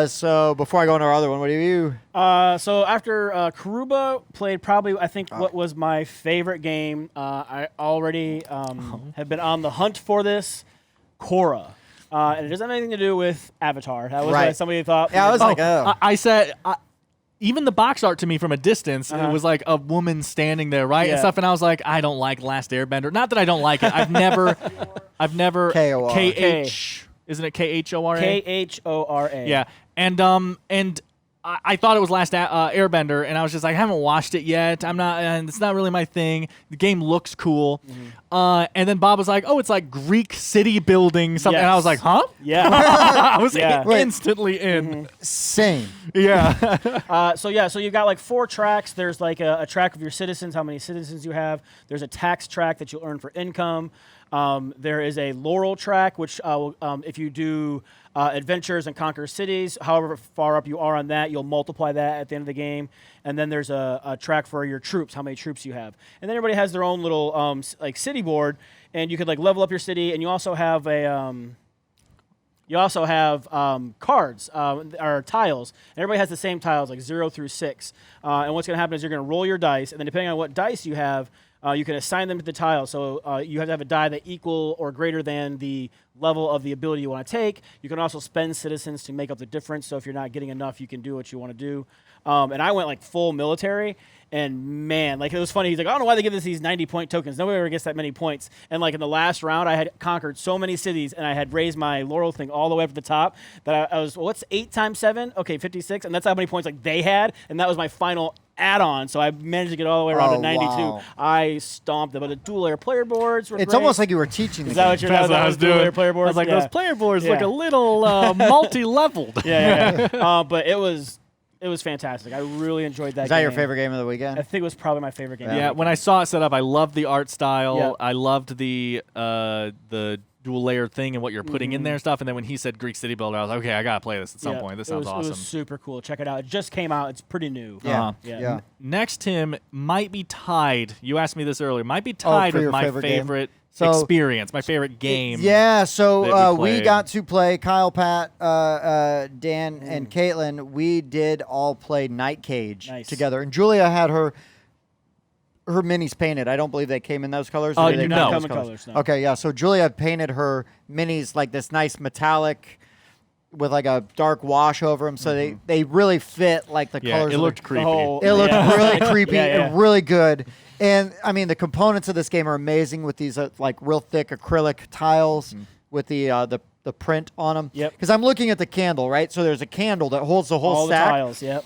So before I go into our other one, what do you? So after Karuba played probably, I think, what was my favorite game. I already have been on the hunt for this, Khôra. And it doesn't have anything to do with Avatar. That was what somebody thought. Yeah, I was like, oh. I said... even the box art to me from a distance, it was like a woman standing there, right? And stuff, and I was like, I don't like Last Airbender. Not that I don't like it. I've never K-O-R. K-H... Isn't it Khora? Khora. Yeah, and I thought it was Last Airbender, and I was just like, I haven't watched it yet. I'm not, and it's not really my thing. The game looks cool, and then Bob was like, oh, it's like Greek city building something, and I was like, huh? Yeah, I was instantly in. Same. Yeah. So you've got like 4 tracks. There's like a track of your citizens, how many citizens you have. There's a tax track that you'll earn for income. There is a laurel track, which if you do adventures and conquer cities, however far up you are on that, you'll multiply that at the end of the game. And then there's a track for your troops, how many troops you have. And then everybody has their own little like city board, and you could like level up your city. And you also have cards or tiles. And everybody has the same tiles, like 0 through 6. And what's going to happen is you're going to roll your dice, and then depending on what dice you have, you can assign them to the tile. So you have to have a die that equal or greater than the level of the ability you want to take. You can also spend citizens to make up the difference. So if you're not getting enough, you can do what you want to do. And I went like full military. And man, like it was funny. He's like, I don't know why they give us these 90-point tokens. Nobody ever gets that many points. And like in the last round, I had conquered so many cities, and I had raised my laurel thing all the way up to the top that I was, what's 8 times 7? Okay, 56. And that's how many points like they had. And that was my final add-on. So I managed to get all the way around to 92. Wow. I stomped them. But the dual-layer player boards were It's great. almost like you were teaching. Is that what you're That's what I was doing. Player boards? I was like, those player boards look a little multi-leveled. Yeah. But it was fantastic. I really enjoyed that. Is that your favorite game of the weekend? I think it was probably my favorite game. Yeah, when I saw it set up, I loved the art style. Yeah. I loved the dual layer thing and what you're putting in there and stuff. And then when he said Greek City Builder, I was like, okay, I gotta play this at some point. This sounds awesome. It was super cool. Check it out. It just came out. It's pretty new. Yeah. Next, Tim might be tied. You asked me this earlier. Might be tied for with your my favorite game? favorite So- experience, my favorite game. Yeah, so that we we played. got to play, Kyle, Pat, Dan, and Caitlin. We did all play Night Cage together. And Julia had her minis painted. I don't believe they came in those colors. Oh, or did they no. come Come in colors, no. Okay, yeah. So Julia painted her minis like this nice metallic with like a dark wash over them. So they really fit like the Yeah, colors. it of looked the, creepy. It looked really creepy Yeah. and really good. And I mean, the components of this game are amazing with these like real thick acrylic tiles with the print on them. Yep. Because I'm looking at the candle, right? So there's a candle that holds the whole All stack. the tiles, yep.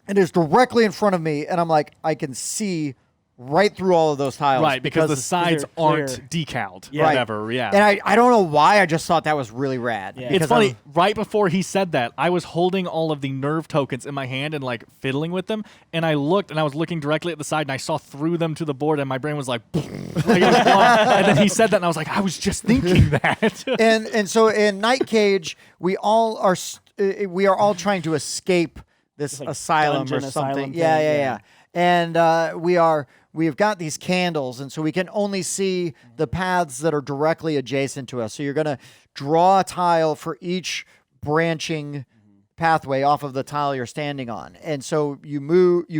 And it's directly in front of me, and I'm like, I can see right through all of those tiles. Right, because the sides they're aren't decaled. Yeah. Whatever, yeah. And I don't know why, I just thought that was really rad. Yeah. It's Because funny, I'm- right before he said that, I was holding all of the nerve tokens in my hand and like fiddling with them, and I looked and I was looking directly at the side and I saw through them to the board and my brain was like, like it was blown. And then he said that and I was like, I was just thinking that. and so in Night Cage, we are all trying to escape this like asylum or dungeon something. asylum Yeah. thing, yeah. And we've got these candles, and so we can only see the paths that are directly adjacent to us. So you're going to draw a tile for each branching pathway off of the tile you're standing on. And so you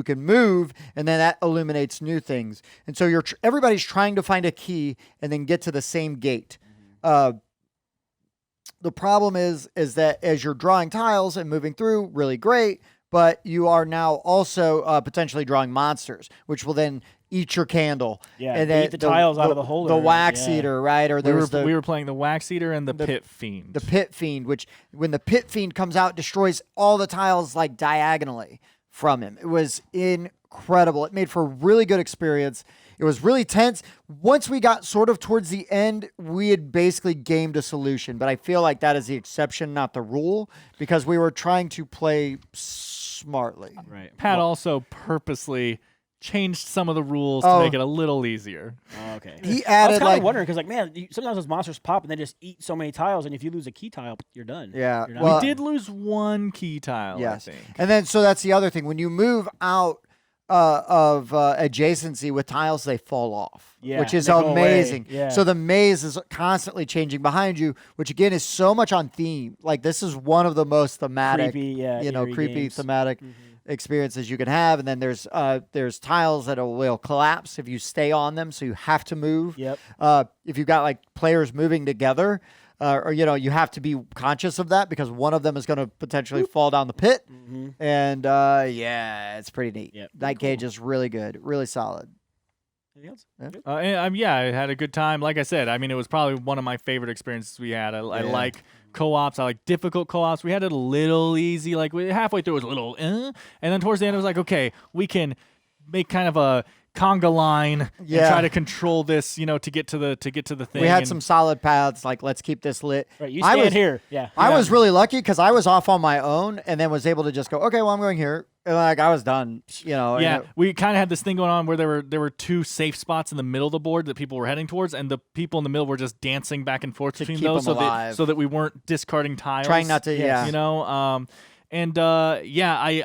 can move, and then that illuminates new things. And so everybody's trying to find a key and then get to the same gate. The problem is that as you're drawing tiles and moving through, really great, but you are now also potentially drawing monsters, which will then eat your candle. Yeah, and eat the tiles out of the holder. The wax eater, right? Or we were playing the wax eater and the pit fiend. The pit fiend, which when the pit fiend comes out, destroys all the tiles like diagonally from him. It was incredible. It made for a really good experience. It was really tense. Once we got sort of towards the end, we had basically gamed a solution, but I feel like that is the exception, not the rule, because we were trying to play smartly. Right. Pat also purposely changed some of the rules to make it a little easier. Oh, okay. He I was added kind of wondering because, man, sometimes those monsters pop and they just eat so many tiles, and if you lose a key tile, you're done. Yeah. You're Well, We did lose one key tile, yes. I think. And then, so that's the other thing. When you move out of adjacency with tiles, they fall off, which is they go away. amazing. Yeah. So the maze is constantly changing behind you, which again is so much on theme. Like this is one of the most thematic, Creepy, creepy games. thematic experiences you can have. And then there's tiles that will collapse if you stay on them, so you have to move. Yep. If you've got like players moving together, or you have to be conscious of that because one of them is going to potentially fall down the pit. And it's pretty neat. Yep. Night Cage is really good, really solid. Anything else? Yeah. I had a good time. Like I said, I mean, it was probably one of my favorite experiences we had. I like co-ops. I like difficult co-ops. We had it a little easy. Like halfway through it was a little, and then towards the end it was like, okay, we can make kind of a conga line and try to control this, to get to the thing. We had some solid paths. Like, let's keep this lit. Right, you stand here. Yeah. I was really lucky because I was off on my own and then was able to just go, okay, well, I'm going here. And like I was done, Yeah, we kind of had this thing going on where there were two safe spots in the middle of the board that people were heading towards, and the people in the middle were just dancing back and forth between keep those, them alive. so that we weren't discarding tiles. Trying not to,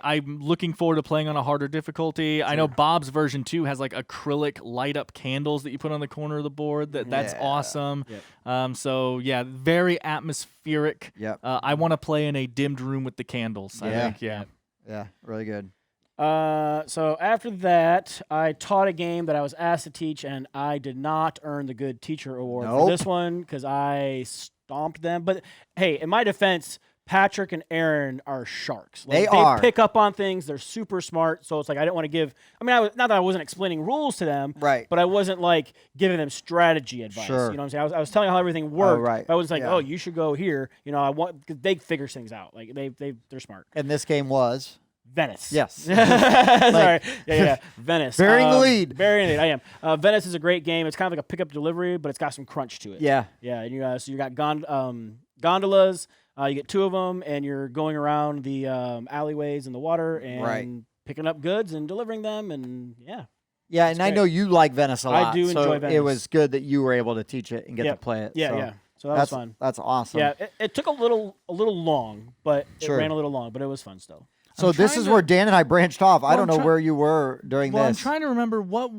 I'm looking forward to playing on a harder difficulty. I know Bob's version 2 has like acrylic light up candles that you put on the corner of the board. That's awesome. Yep. Very atmospheric. Yep. I want to play in a dimmed room with the candles. I think. Yeah, really good. So after that, I taught a game that I was asked to teach, and I did not earn the Good Teacher Award for this one because I stomped them. But hey, in my defense, Patrick and Aaron are sharks. Like, they pick up on things. They're super smart. So it's like I didn't want to give. I mean, not that I wasn't explaining rules to them, right? But I wasn't like giving them strategy advice. Sure. You know what I'm saying? I was telling how everything worked. Right. I was like, oh, you should go here. Cause they figure things out. Like they're smart. And this game was Venice. Yes. Sorry. Yeah. Venice. Bearing the lead. Bearing the lead. I am. Venice is a great game. It's kind of like a pickup delivery, but it's got some crunch to it. Yeah. Yeah. And so you got gondolas. You get 2 of them, and you're going around the alleyways in the water and picking up goods and delivering them. And yeah. And I know you like Venice a lot. I do enjoy Venice. It was good that you were able to teach it and get to play it. Yeah. So that was fun. That's awesome. Yeah. It took a little long, but it ran a little long, but it was fun still. So this is where Dan and I branched off. I don't know where you were during this. I'm trying to remember what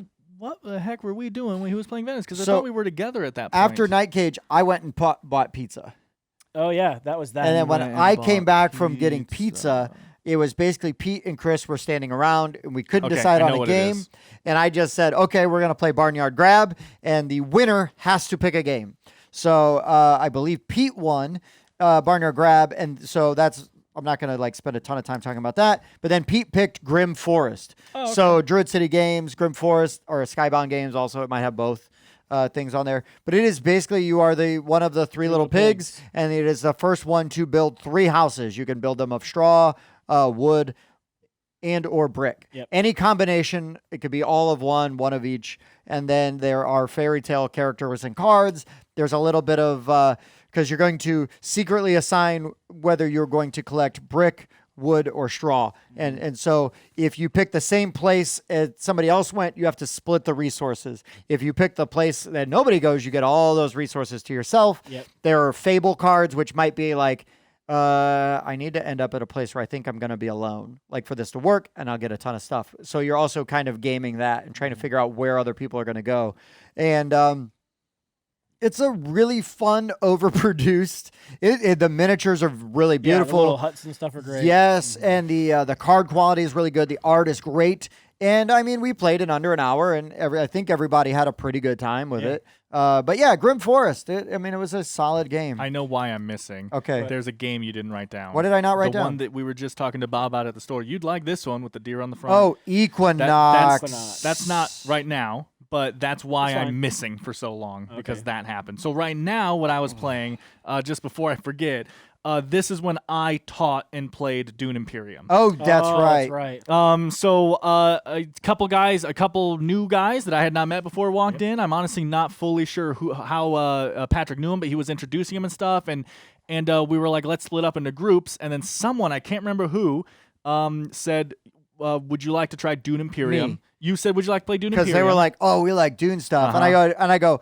the heck were we doing when he was playing Venice? Because I thought we were together at that point. After Night Cage, I went and bought pizza. Oh, yeah, that was that. And then when I came back from getting pizza, it was basically Pete and Chris were standing around, and we couldn't decide on a game. And I just said, okay, we're going to play Barnyard Grab, and the winner has to pick a game. So I believe Pete won Barnyard Grab, and so I'm not going to spend a ton of time talking about that. But then Pete picked Grimm Forest. Oh, okay. So Druid City Games, Grimm Forest, or Skybound Games also. It might have both things on there. But it is basically you are one of the three little pigs, and it is the first one to build 3 houses. You can build them of straw, wood, and or brick. Yep. Any combination. It could be all of one of each. And then there are fairy tale characters and cards. There's a little bit of... because you're going to secretly assign whether you're going to collect brick, wood, or straw. And so if you pick the same place as somebody else went, you have to split the resources. If you pick the place that nobody goes, you get all those resources to yourself. Yep. There are fable cards, which might be like I need to end up at a place where I think I'm going to be alone, like for this to work, and I'll get a ton of stuff. So you're also kind of gaming that and trying to figure out where other people are going to go. And it's a really fun, overproduced. The miniatures are really beautiful. The little huts and stuff are great. Yes, and the card quality is really good. The art is great. And I mean, we played in under an hour, and I think everybody had a pretty good time with it. But yeah, Grimm Forest. It was a solid game. I know why I'm missing. Okay. There's a game you didn't write down. What did I not write down? The one that we were just talking to Bob about at the store. You'd like this one with the deer on the front. Oh, Equinox. That's not right now, but that's why That's fine. I'm missing for so long, because that happened. So right now, what I was playing, just before I forget, this is when I taught and played Dune Imperium. Oh, that's right. That's right. So a couple new guys that I had not met before walked in. I'm honestly not fully sure how Patrick knew him, but he was introducing him and stuff, and we were like, let's split up into groups. And then someone, I can't remember who, said, would you like to try Dune Imperium? Me. You said, would you like to play Dune Imperium? Because they were like, oh, we like Dune stuff. And I go,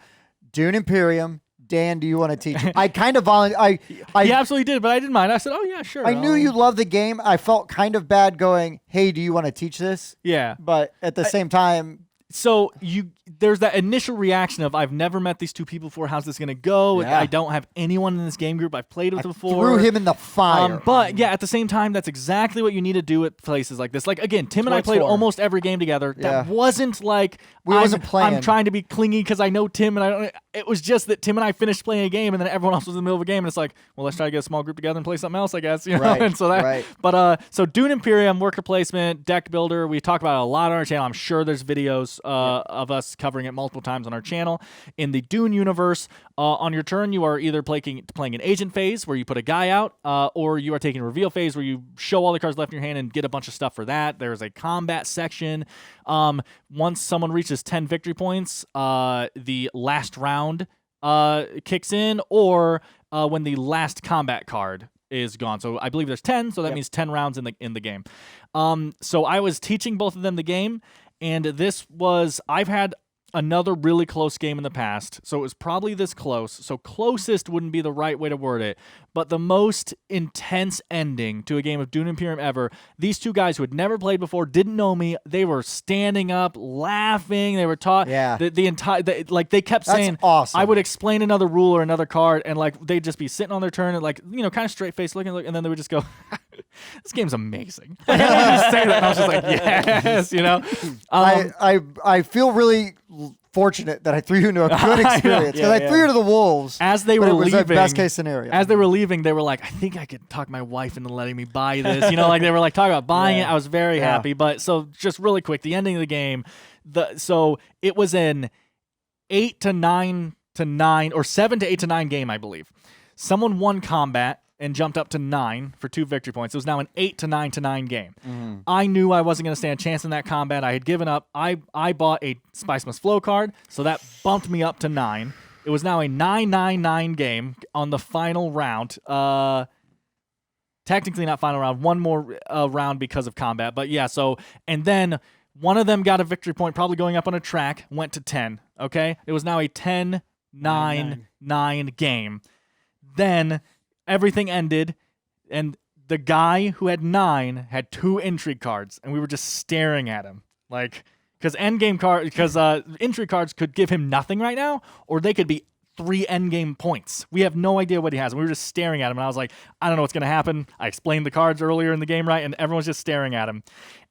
Dune Imperium. Dan, do you want to teach? I kind of volunteered. He absolutely did, but I didn't mind. I said, oh, yeah, sure. I knew you loved the game. I felt kind of bad going, hey, do you want to teach this? Yeah. But at the same time. So there's that initial reaction of, I've never met these two people before. How's this going to go? Yeah. I don't have anyone in this game group I've played with before. Threw him in the fire. But yeah, at the same time, that's exactly what you need to do at places like this. Like, again, Tim and I played almost every game together. That wasn't like wasn't playing. I'm trying to be clingy because I know Tim, and it was just that Tim and I finished playing a game, and then everyone else was in the middle of a game, and it's like, well, let's try to get a small group together and play something else, I guess. You know? Right, And so that. right. But so Dune Imperium, worker placement, deck builder. We talk about it a lot on our channel. I'm sure there's videos of us covering it multiple times on our channel. In the Dune universe, on your turn, you are either playing an agent phase where you put a guy out, or you are taking a reveal phase where you show all the cards left in your hand and get a bunch of stuff for that. There's a combat section. Once someone reaches 10 victory points, the last round kicks in, or when the last combat card is gone. So I believe there's 10, so that means 10 rounds in the game. So I was teaching both of them the game, and I've had another really close game in the past, so it was probably this close. So closest wouldn't be the right way to word it, but the most intense ending to a game of Dune Imperium ever. These two guys who had never played before, didn't know me, they were standing up, laughing, they were taught the entire, they kept saying, awesome. I would explain another rule or another card, and like they'd just be sitting on their turn and kind of straight face looking, and then they would just go, this game's amazing. Like, I would just say that, and I was just like, yes, I feel really fortunate that I threw you into a good experience, because I threw you to the wolves. As they were it was leaving, the best case scenario. As they were leaving, they were like, I think I could talk my wife into letting me buy this. Like they were like talking about buying it. I was very happy. But so just really quick, the ending of the game, so it was an 8 to 9 to 9 or 7 to 8 to 9 game, I believe. Someone won combat and jumped up to 9 for 2 victory points. It was now an 8 to 9 to 9 game. I knew I wasn't going to stand a chance in that combat. I had given up. I bought a Spice Must Flow card, so that bumped me up to 9. It was now a 9-9-9 game on the final round. Technically not final round, one more round because of combat. But yeah, and then one of them got a victory point, probably going up on a track, went to 10, okay? It was now a 10-9-9 game. Then everything ended, and the guy who had 9 had 2 intrigue cards, and we were just staring at him, because intrigue cards could give him nothing right now, or they could be 3 endgame points. We have no idea what he has, and we were just staring at him, and I was like, I don't know what's going to happen. I explained the cards earlier in the game, right, and everyone's just staring at him,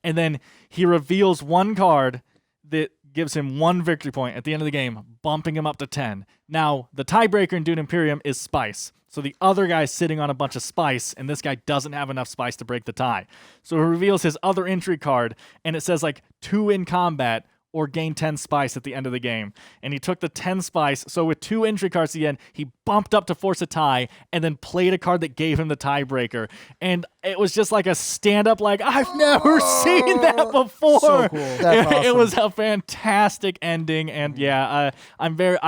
and then he reveals one card that gives him 1 victory point at the end of the game, bumping him up to 10. Now, the tiebreaker in Dune Imperium is Spice. So the other guy's sitting on a bunch of spice, and this guy doesn't have enough spice to break the tie. So he reveals his other intrigue card, and it says 2 in combat or gain 10 spice at the end of the game. And he took the 10 spice, so with 2 intrigue cards at the end, he bumped up to force a tie, and then played a card that gave him the tiebreaker. And it was just like a stand-up, I've never seen that before. So cool. That's awesome. It was a fantastic ending, and I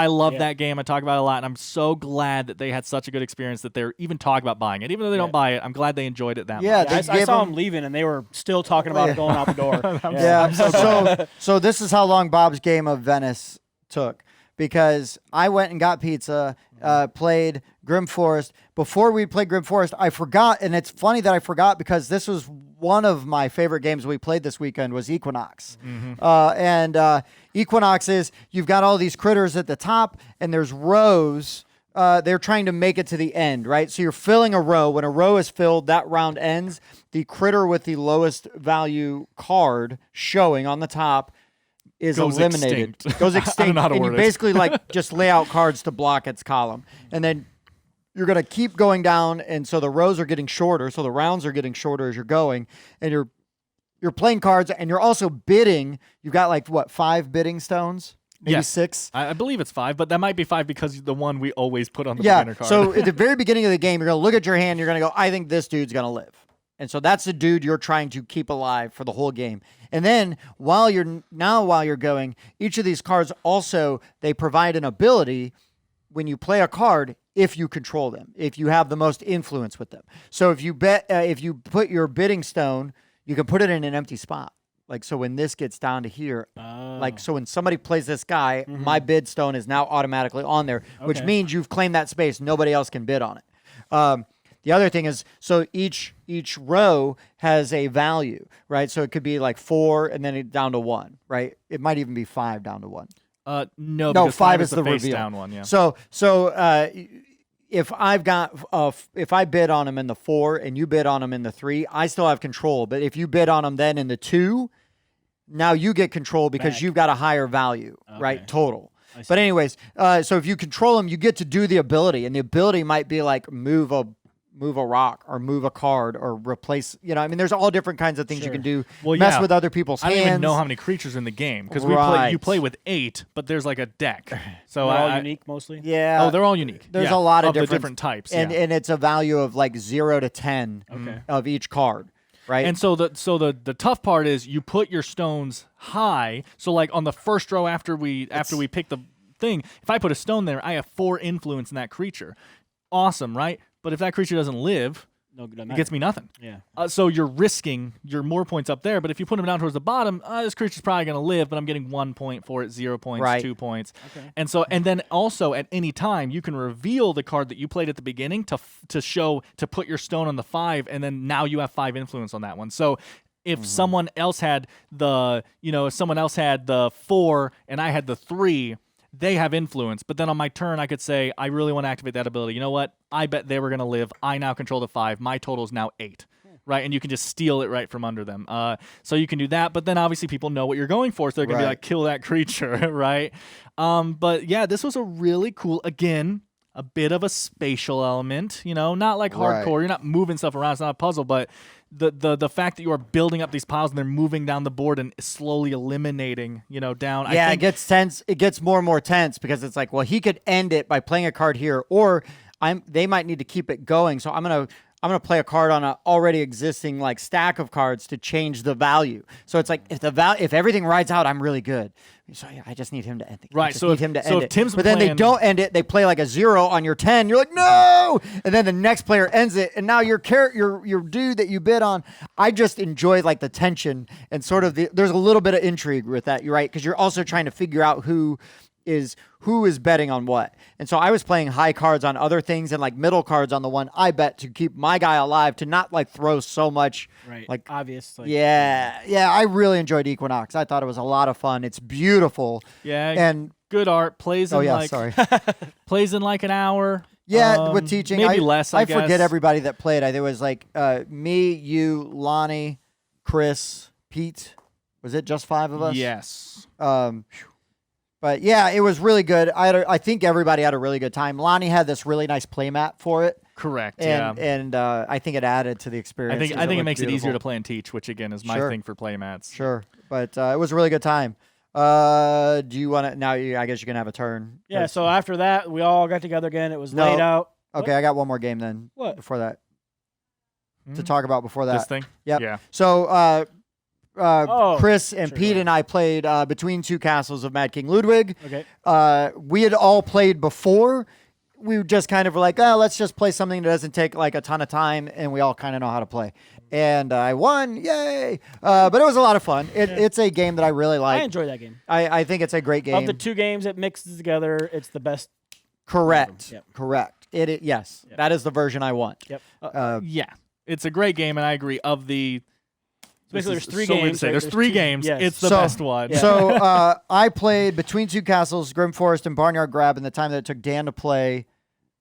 love that game. I talk about it a lot, and I'm so glad that they had such a good experience that they're even talking about buying it. Even though they don't buy it, I'm glad they enjoyed it that much. I saw them leaving, and they were still talking about it going out the door. So this is how long Bob's game of Venice took. because I went and got pizza, played Grimm Forest. Before we played Grimm Forest, I forgot, and it's funny that I forgot because this was one of my favorite games we played this weekend was Equinox. Equinox is you've got all these critters at the top, and there's rows. They're trying to make it to the end, right? So you're filling a row. When a row is filled, that round ends. The critter with the lowest value card showing on the top is eliminated. Goes extinct. I don't know how to and you word it. basically like just lay out cards to block its column. And then you're going to keep going down, and so the rows are getting shorter, so the rounds are getting shorter as you're going, and you're playing cards, and you're also bidding. You've got like, what, 5 bidding stones? Maybe Yes. 6? I believe it's 5, but that might be 5 because the one we always put on the beginner card. So at the very beginning of the game, you're going to look at your hand, you're going to go, I think this dude's going to live. And so that's the dude you're trying to keep alive for the whole game. And then while you're going, each of these cards also, they provide an ability when you play a card if you control them, if you have the most influence with them. So if you put your bidding stone, you can put it in an empty spot. Like, so when this gets down to here, like, so when somebody plays this guy, my bid stone is now automatically on there, which means you've claimed that space. Nobody else can bid on it. The other thing is, so each row has a value, right? So it could be like 4 and then down to 1, right? It might even be 5 down to 1. No, No, because 5 is the the face reveal. down one, yeah. So if I've got if I bid on him in the 4 and you bid on him in the 3, I still have control. But if you bid on him then in the 2, now you get control because you've got a higher value, right? Total. But anyways, so if you control him, you get to do the ability, and the ability might be like move a rock or move a card or replace. You know, I mean, there's all different kinds of things you can do. Well, mess yeah. with other people's I hands. don't even know how many creatures in the game because Right. you play with 8, but there's like a deck. So They're all I- unique mostly. Yeah. Oh, they're all unique. There's Yeah, a lot of the different types. and yeah. and it's a value of like 0 to 10 of each card, right? And so the tough part is you put your stones high. So like on the first row after we pick the thing, if I put a stone there, I have 4 influence in that creature. Awesome, right? But if that creature doesn't live, it gets me nothing. Yeah. So you're risking your more points up there, but if you put them down towards the bottom, this creature's probably going to live, but I'm getting 1 point for it, 0 points, Right. 2 points. Okay. And then also at any time you can reveal the card that you played at the beginning to put your stone on the 5, and then now you have 5 influence on that one. So if someone else had the 4 and I had the 3, they have influence, but then on my turn, I could say, I really want to activate that ability. You know what? I bet they were going to live. I now control the 5. My total is now 8, right? And you can just steal it right from under them. So you can do that, but then obviously people know what you're going for, so they're going to be Right. like, kill that creature, right? But yeah, this was a really cool, again, a bit of a spatial element, not like Right. hardcore. You're not moving stuff around. It's not a puzzle, but the fact that you are building up these piles and they're moving down the board and slowly eliminating, down. Yeah, I it think, gets tense. It gets more and more tense because it's like, well, he could end it by playing a card here, or they might need to keep it going. So I'm gonna play a card on an already existing like stack of cards to change the value. So it's like if everything rides out, I'm really good. So yeah, I just need him to end it. Right, so if Tim's but then they playing- don't end it. They play like a 0 on your 10. You're like, no, and then the next player ends it, and now your dude that you bid on. I just enjoy like the tension and sort of there's a little bit of intrigue with that. You're right, because you're also trying to figure out who is betting on what. And so I was playing high cards on other things and like middle cards on the one I bet to keep my guy alive, to not like throw so much. Right. Like Obvious. Like, yeah, I really enjoyed Equinox. I thought it was a lot of fun. It's beautiful. yeah, And good art, plays in plays in like an hour. yeah, with teaching, maybe less. I guess. forget everybody that played. There was like me, you, Lonnie, Chris, Pete. Was it just 5 of us? Yes. But yeah, it was really good. I think everybody had a really good time. Lonnie had this really nice playmat for it. Correct. And I think it added to the experience. I think it makes it easier to beautiful. play and teach, which again is my Sure. thing for playmats. Sure, but it was a really good time. Do you want to now? I guess you can have a turn. Yeah. So after that, we all got together again. It was No. laid out. Okay, I got one more game then. What? Before that? To talk about before that. This thing. Yep. Yeah. So Chris and sure, Pete yeah. and I played Between Two Castles of Mad King Ludwig. Okay. We had all played before. we just kind of were like, oh, let's just play something that doesn't take like a ton of time, and we all kind of know how to play. And I won, yay! But it was a lot of fun. It's a game that I really like. I enjoy that game. I think it's a great game. Of the two games it mixes together, it's the best. Correct. Yep. Correct. Yes, that is the version I want. Yep. Yeah, it's a great game, and I agree. Of the Basically, there's three so weird to games. say. right? There's three games. Yes. It's the best one. Yeah. So I played Between Two Castles, Grimm Forest, and Barnyard Grab in the time that it took Dan to play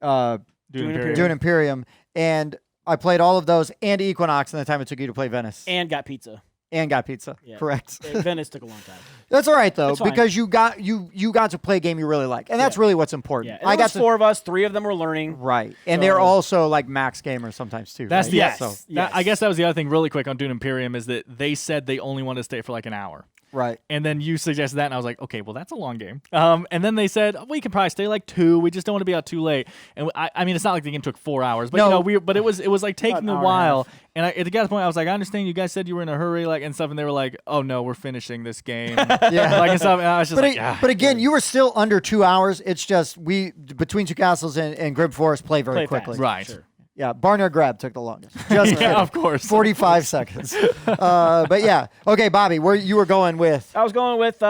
Dune Imperium. Dune Imperium, and I played all of those and Equinox in the time it took you to play Venice. And got pizza. And got pizza. Yeah. Correct. Venice took a long time. That's all right though, It's fine. because you got to play a game you really like, and that's really what's important. Yeah. And there was 4 of us. 3 of them were learning. Right, and So- they're also like max gamers sometimes too. That's right? the Yes. So, That- I guess that was the other thing, really quick on Dune Imperium, is that they said they only wanted to stay for like an hour. right. And then you suggested that, and I was like, okay, well, that's a long game. And then they said, we can probably stay like 2. We just don't want to be out too late. And I mean, it's not like the game took 4 hours, but No. but it was like taking an a hour and a while. And at the point, I was like, I understand you guys said you were in a hurry, like and stuff, and they were like, oh no, we're finishing this game. Yeah. like and stuff. And I was just But, like, yeah. but again, you were still under 2 hours. It's just Between Two Castles and Grimm Forest play very Play quickly. fast. Right. Sure. Yeah, Barnyard Grab took the longest. Just Yeah, of course. 45 seconds. But yeah, okay, Bobby, where you were going with? I was going with,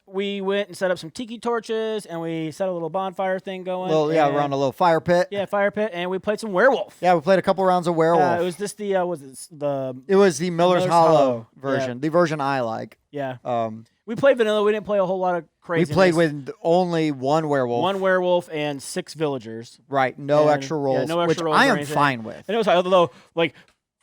we went and set up some tiki torches, and we set a little bonfire thing going. and- around a little fire pit. Yeah, fire pit, and we played some Werewolf. Yeah, we played a couple rounds of Werewolf. It was this the, was it the, It was the Miller's Miller's Hollow Hollow. version, the version I like. yeah. Um, We played vanilla. We didn't play a whole lot of we crazy. played with only one werewolf. one werewolf and 6 villagers. Right, no And- extra rolls, yeah, no extra which rolls I or am anything. fine with. And it was like, although, like,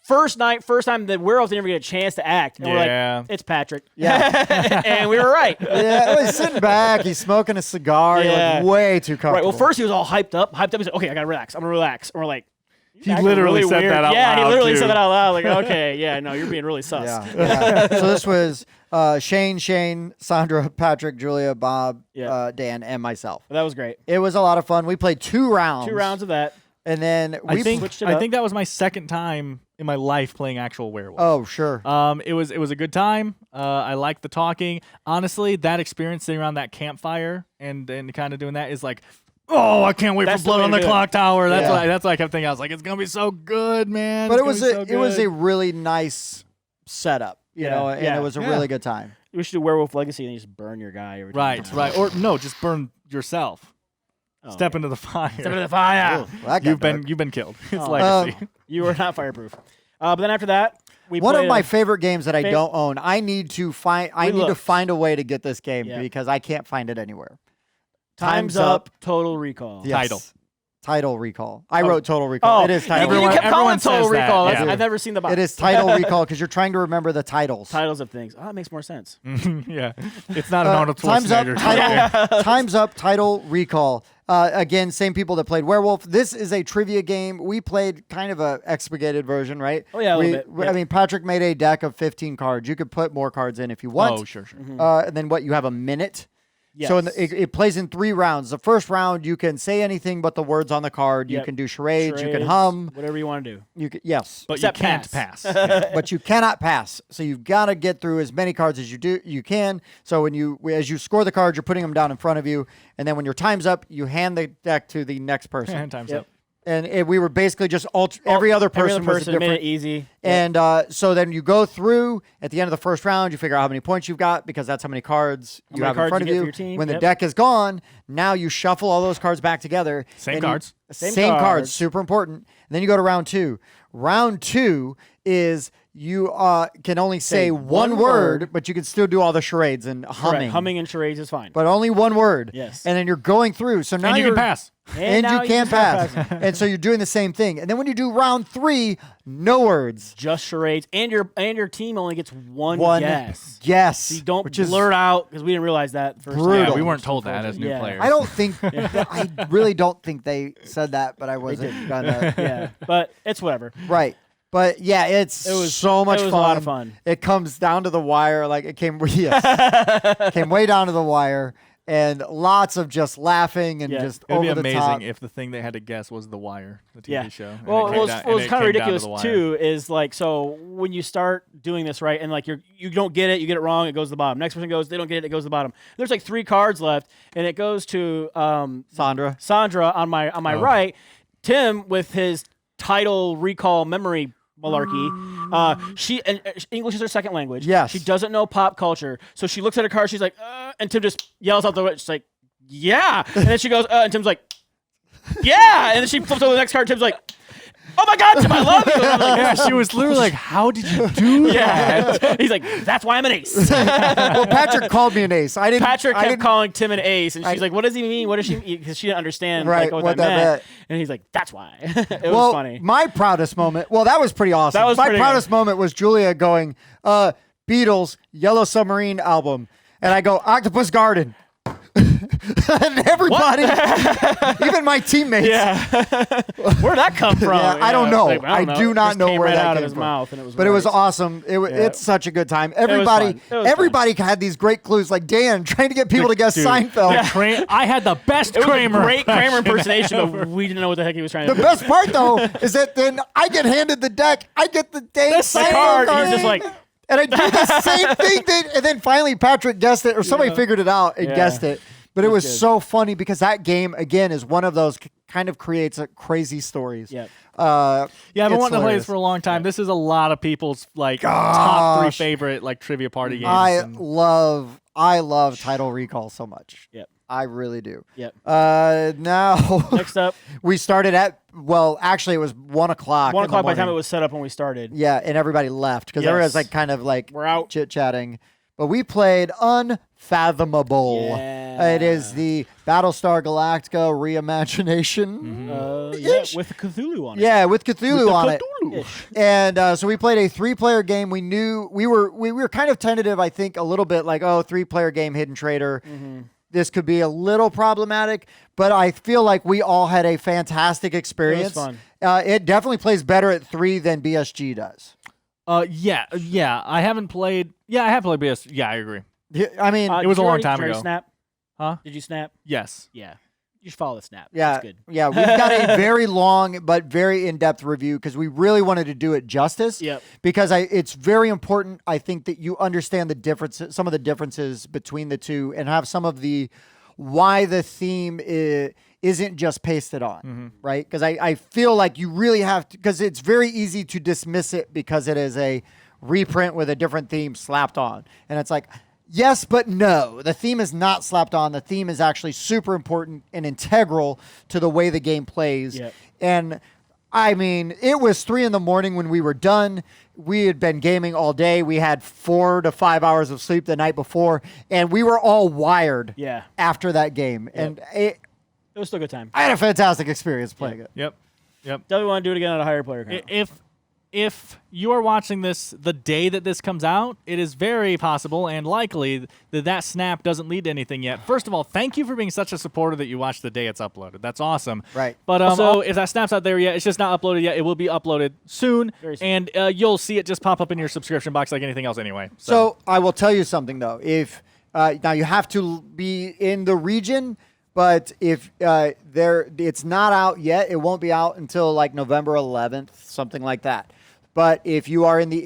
first time the werewolf didn't even get a chance to act. And we're Yeah. like, it's Patrick. Yeah. And we were right. Yeah, he's sitting back, he's smoking a cigar, he Yeah. looked way too comfortable. Right. Well, first he was all hyped up. He's like, okay, I gotta relax. I'm gonna relax. And we're like, He acting literally really said weird. that out Yeah, he loud, literally too. said that out loud. Like, okay, yeah, no, you're being really sus. Yeah. So this was Shane, Sandra, Patrick, Julia, Bob, Yeah. Dan, and myself. But that was great. It was a lot of fun. We played 2 rounds. 2 rounds of that. And then we switched it up. I think that was my second time in my life playing actual werewolf. Oh, sure. It was a good time. I liked the talking. Honestly, that experience sitting around that campfire and kind of doing that is like, oh, I can't wait That's for the Blood way on to the do it. Clock Tower. That's Yeah. what I kept thinking. I was like, it's gonna be so good, man. But It's it was gonna be so it was a good. really nice setup, you Yeah. know, and Yeah. it was a Yeah. really good time. We should do Werewolf Legacy and you just burn your guy every time. right. Or no, just burn yourself. Oh, Step into the fire. Step into the fire. Well, that got dark. You've been killed. It's Oh. legacy. You were not fireproof. But then after that, we One of played my a- favorite games that I don't own. I need to find looked. a way to get this game Yeah. because I can't find it anywhere. Time's Up Total Recall. Yes. Title Recall. I wrote Total Recall. Oh, It is Title you Everyone- kept calling everyone Total says that, Recall. yeah. I've never seen the box. It is Title Recall because you're trying to remember the titles. Titles of things. Oh, that makes more sense. Yeah. It's not an Arnold Time's Up. Schwarzenegger. Time's Up. Title Recall. Again, same people that played Werewolf. This is a trivia game. We played kind of a expurgated version, right? Oh, yeah, a little bit. I Yeah. mean, Patrick made a deck of 15 cards. You could put more cards in if you want. Oh, sure. And then what? You have a minute. Yes. So it plays in 3 rounds. The first round, you can say anything but the words on the card. You Yep. can do charades. You can Charades, hum. whatever you want to do. You can, yes, But Except you can't pass. pass. but you cannot pass. So you've got to get through as many cards as you can. So as you score the cards, you're putting them down in front of you, and then when your time's up, you hand the deck to the next person. Time's Yep. up. And we were basically just every other person was a made different. it easy. And so then you go through at the end of the first round, you figure out how many points you've got because that's how many cards you many have in cards front you of get you. for your team, When the yep. deck is gone, now you shuffle all those cards back together. Same and cards. Same, Same cards. cards. Super important. And then you go to round 2. Round 2 is you can only say one word, but you can still do all the charades and humming. Correct. Humming and charades is fine. But only one word. Yes. And then you're going through. So now And you you're can pass. And now you can't start pass. passing. And so you're doing the same thing. And then when you do round 3, no words. Just charades, and your team only gets one guess. Yes. So you don't which is blurt out because we didn't realize that first Brutal. time. Yeah, we weren't told that as new Yeah. players. I don't think I really don't think they said that, but I wasn't gonna. Yeah, but it's whatever. Right. But yeah, it was so much it was fun. a lot of fun. It comes down to the wire, like it came way down to the wire. and lots of just laughing and just It'd be over the amazing top. if the thing they had to guess was The Wire, the TV Yeah. show. Well, And what was it kind of came down to ridiculous The Wire. too is like, so when you start doing this right, and like you don't get it, you get it wrong, it goes to the bottom. Next person goes, they don't get it, it goes to the bottom. There's like 3 cards left, and it goes to Sandra. on my right. Tim with his title recall memory malarkey. English is her second language. Yes. She doesn't know pop culture, so she looks at her card. She's like, and Tim just yells out the way. She's like, yeah, and then she goes, and Tim's like, yeah, and then she flips over the next card. Tim's like, oh my God, Tim, I love you. And I'm like, Yeah, she was literally like, "How did you do that?" yeah. He's like, that's why I'm an ace. Well, Patrick called me an ace. Patrick I kept didn't calling Tim an ace, and she's like, what does he mean? What does she mean? Because she didn't understand Right, like, what that that meant. meant. And he's like, that's why. It well, was funny. my proudest moment. Well, that was pretty awesome. That was my pretty proudest moment was Julia going, Beatles Yellow Submarine album, and I go Octopus Garden. And everybody, even my teammates. Yeah. Where'd that come from? Yeah, I don't know. Like, I do not Just know came where right that out came of his from. mouth, and it was But it was right. awesome. It's such a good time. Everybody, fun. It was everybody had these great clues. Like Dan trying to get people to guess Dude, Seinfeld. I had the best It was Kramer. a great Kramer impersonation, but we didn't know what the heck he was trying to The do. best part though is that then I get handed the deck. I get the dang The Seinfeld card, card. he's just like, And I do the same thing, and then finally Patrick guessed it, or somebody figured it out and Yeah. guessed it. But it was good. so funny because that game, again, is one of those kind of creates crazy stories. Yep. Yeah, I've been it's wanting to play hilarious. this for a long time. This is a lot of people's like top 3 favorite like trivia party games. I and- love Title Recall so much. Yep. I really do. Yep. Now, Next up, we started at, well, actually it was 1 o'clock. 1 in the o'clock by the time it morning. was set up when we started. Yeah, and everybody left because Yes. everyone was like kind of like We're out. chit-chatting. But we played Unfathomable. Yeah. It is the Battlestar Galactica reimagination. Yeah, with Cthulhu on it. Yeah, with Cthulhu on it. Ish. And so we played a 3-player game. We knew we were kind of tentative, I think, a little bit like, 3-player game, Hidden Trader. This could be a little problematic, but I feel like we all had a fantastic experience. fun. It definitely plays better at 3 than BSG does. Yeah. I haven't played. Yeah, I have played BS. Yeah, I agree. Yeah, I mean, It was Did a you long already- time did you already ago. Snap? Huh? Did you snap? Yes. Yeah. You should follow the snap. yeah, That's good. yeah, we've got a very long but very in-depth review because we really wanted to do it justice. Yep. Because it's very important, I think, that you understand the differences, some of the differences between the two, and have some of the why the theme isn't just pasted on, right? Because I feel like you really have to, because it's very easy to dismiss it because it is a reprint with a different theme slapped on, and it's like, yes, but no. The theme is not slapped on. The theme is actually super important and integral to the way the game plays. Yep. And I mean, it was 3 a.m. when we were done. We had been gaming all day. We had 4 to 5 hours of sleep the night before, and we were all wired Yeah. after that game. And It was still a good time. I had a fantastic experience playing it. Yep. Definitely want to do it again at a higher player count. If you are watching this the day that this comes out, it is very possible and likely that snap doesn't lead to anything yet. First of all, thank you for being such a supporter that you watch the day it's uploaded. That's awesome. Right. But Also- if that snap's not there yet, it's just not uploaded yet. It will be uploaded soon, Very soon. and you'll see it just pop up in your subscription box like anything else anyway. So I will tell you something though. If now you have to be in the region, but if it's not out yet, it won't be out until like November 11th, something like that. But if you are in the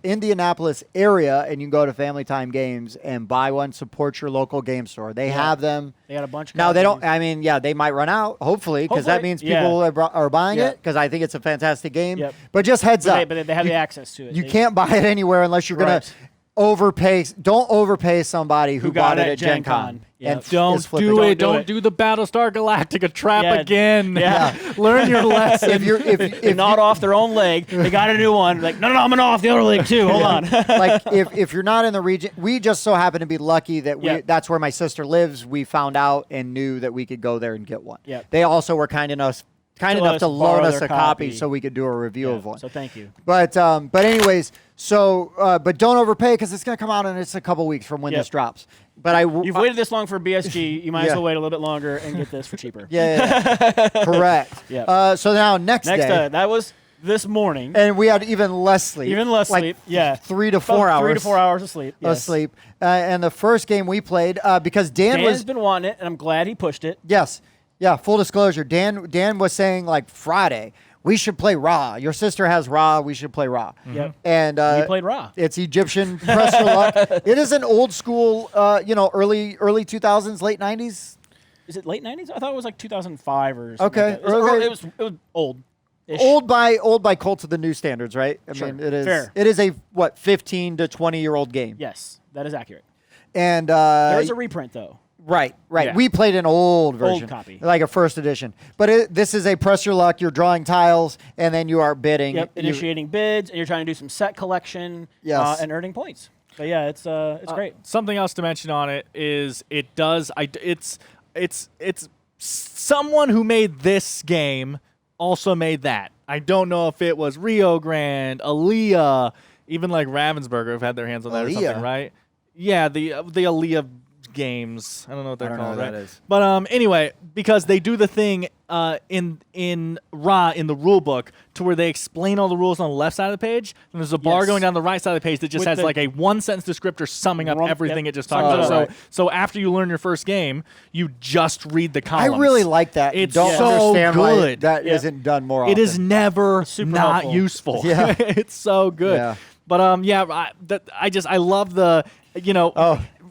Indianapolis area and you can go to Family Time Games and buy one, support your local game store. They have them. They got a bunch of Now they don't. copies. I mean, yeah, they might run out. Hopefully, because that Hopefully, means yeah. people are buying Yeah. it. Because I think it's a fantastic game. Yep. But just heads up, But they have the access to it. you They- can't buy it anywhere unless you're gonna Right. overpay. Don't overpay somebody who got bought it it at Gen Gen Con. Con. Yep. And Don't is flipping. do it. Don't do Don't it. do the Battlestar Galactica trap Yeah. again. Yeah. Learn your lesson. If you're if, They if gnawed off their own leg. They got a new one. Like, no, I'm gonna gnaw off the other leg too. Hold on. like if you're not in the region, we just so happen to be lucky that Yep. that's where my sister lives. We found out and knew that we could go there and get one. Yep. They also were kind enough let to us loan borrow us their a copy copy. so we could do a review Yeah, of one. So thank you. But anyways, so but don't overpay because it's gonna come out in a couple weeks from when Yep. this drops. But You've waited this long for BSG. You might Yeah. as well wait a little bit longer and get this for cheaper. yeah, correct. Yep. So now next Next, day. that was this morning. And we had even less sleep. Even less like sleep, yeah. 3 to 4 hours. 3 to 4 hours of sleep. Yes. And the first game we played, because Dan's been wanting it, and I'm glad he pushed it. Yes. Yeah, full disclosure. Dan was saying, like, Friday, we should play Rawr. Your sister has Rawr. We should play Rawr. Yep. And We played Rawr. It's Egyptian press your luck. It is an old school, early 2000s, late 90s. Is it late 90s? I thought it was like 2005 or something. Okay. Like that. It was old. Old by Cult of the New standards, right? I Sure. mean, it is. Fair. It is a 15 to 20-year-old game. Yes, that is accurate. And There's a reprint though. Right. Yeah. We played an old version, Old copy. like a first edition. But this is a press your luck. You're drawing tiles, and then you are bidding. Yep, initiating bids, and you're trying to do some set collection. Yes. And earning points. But yeah, it's great. Something else to mention on it is it's someone who made this game also made that. I don't know if it was Rio Grande, Aaliyah, even like Ravensburger have had their hands on that or Aaliyah? something, right? Yeah, the Aaliyah games. I don't know what they're I don't know called, what right? that is. But anyway, because they do the thing in Rawr in the rule book to where they explain all the rules on the left side of the page, and there's a bar Yes. going down the right side of the page that just With has the- like a one-sentence descriptor summing up everything Yep. it just talked Oh, about. right. So after you learn your first game, you just read the I columns. really like that. It's Don't so understand why good. that Yeah. isn't done more often. It is never super not helpful. useful. Yeah. It's so good. Yeah. But I love the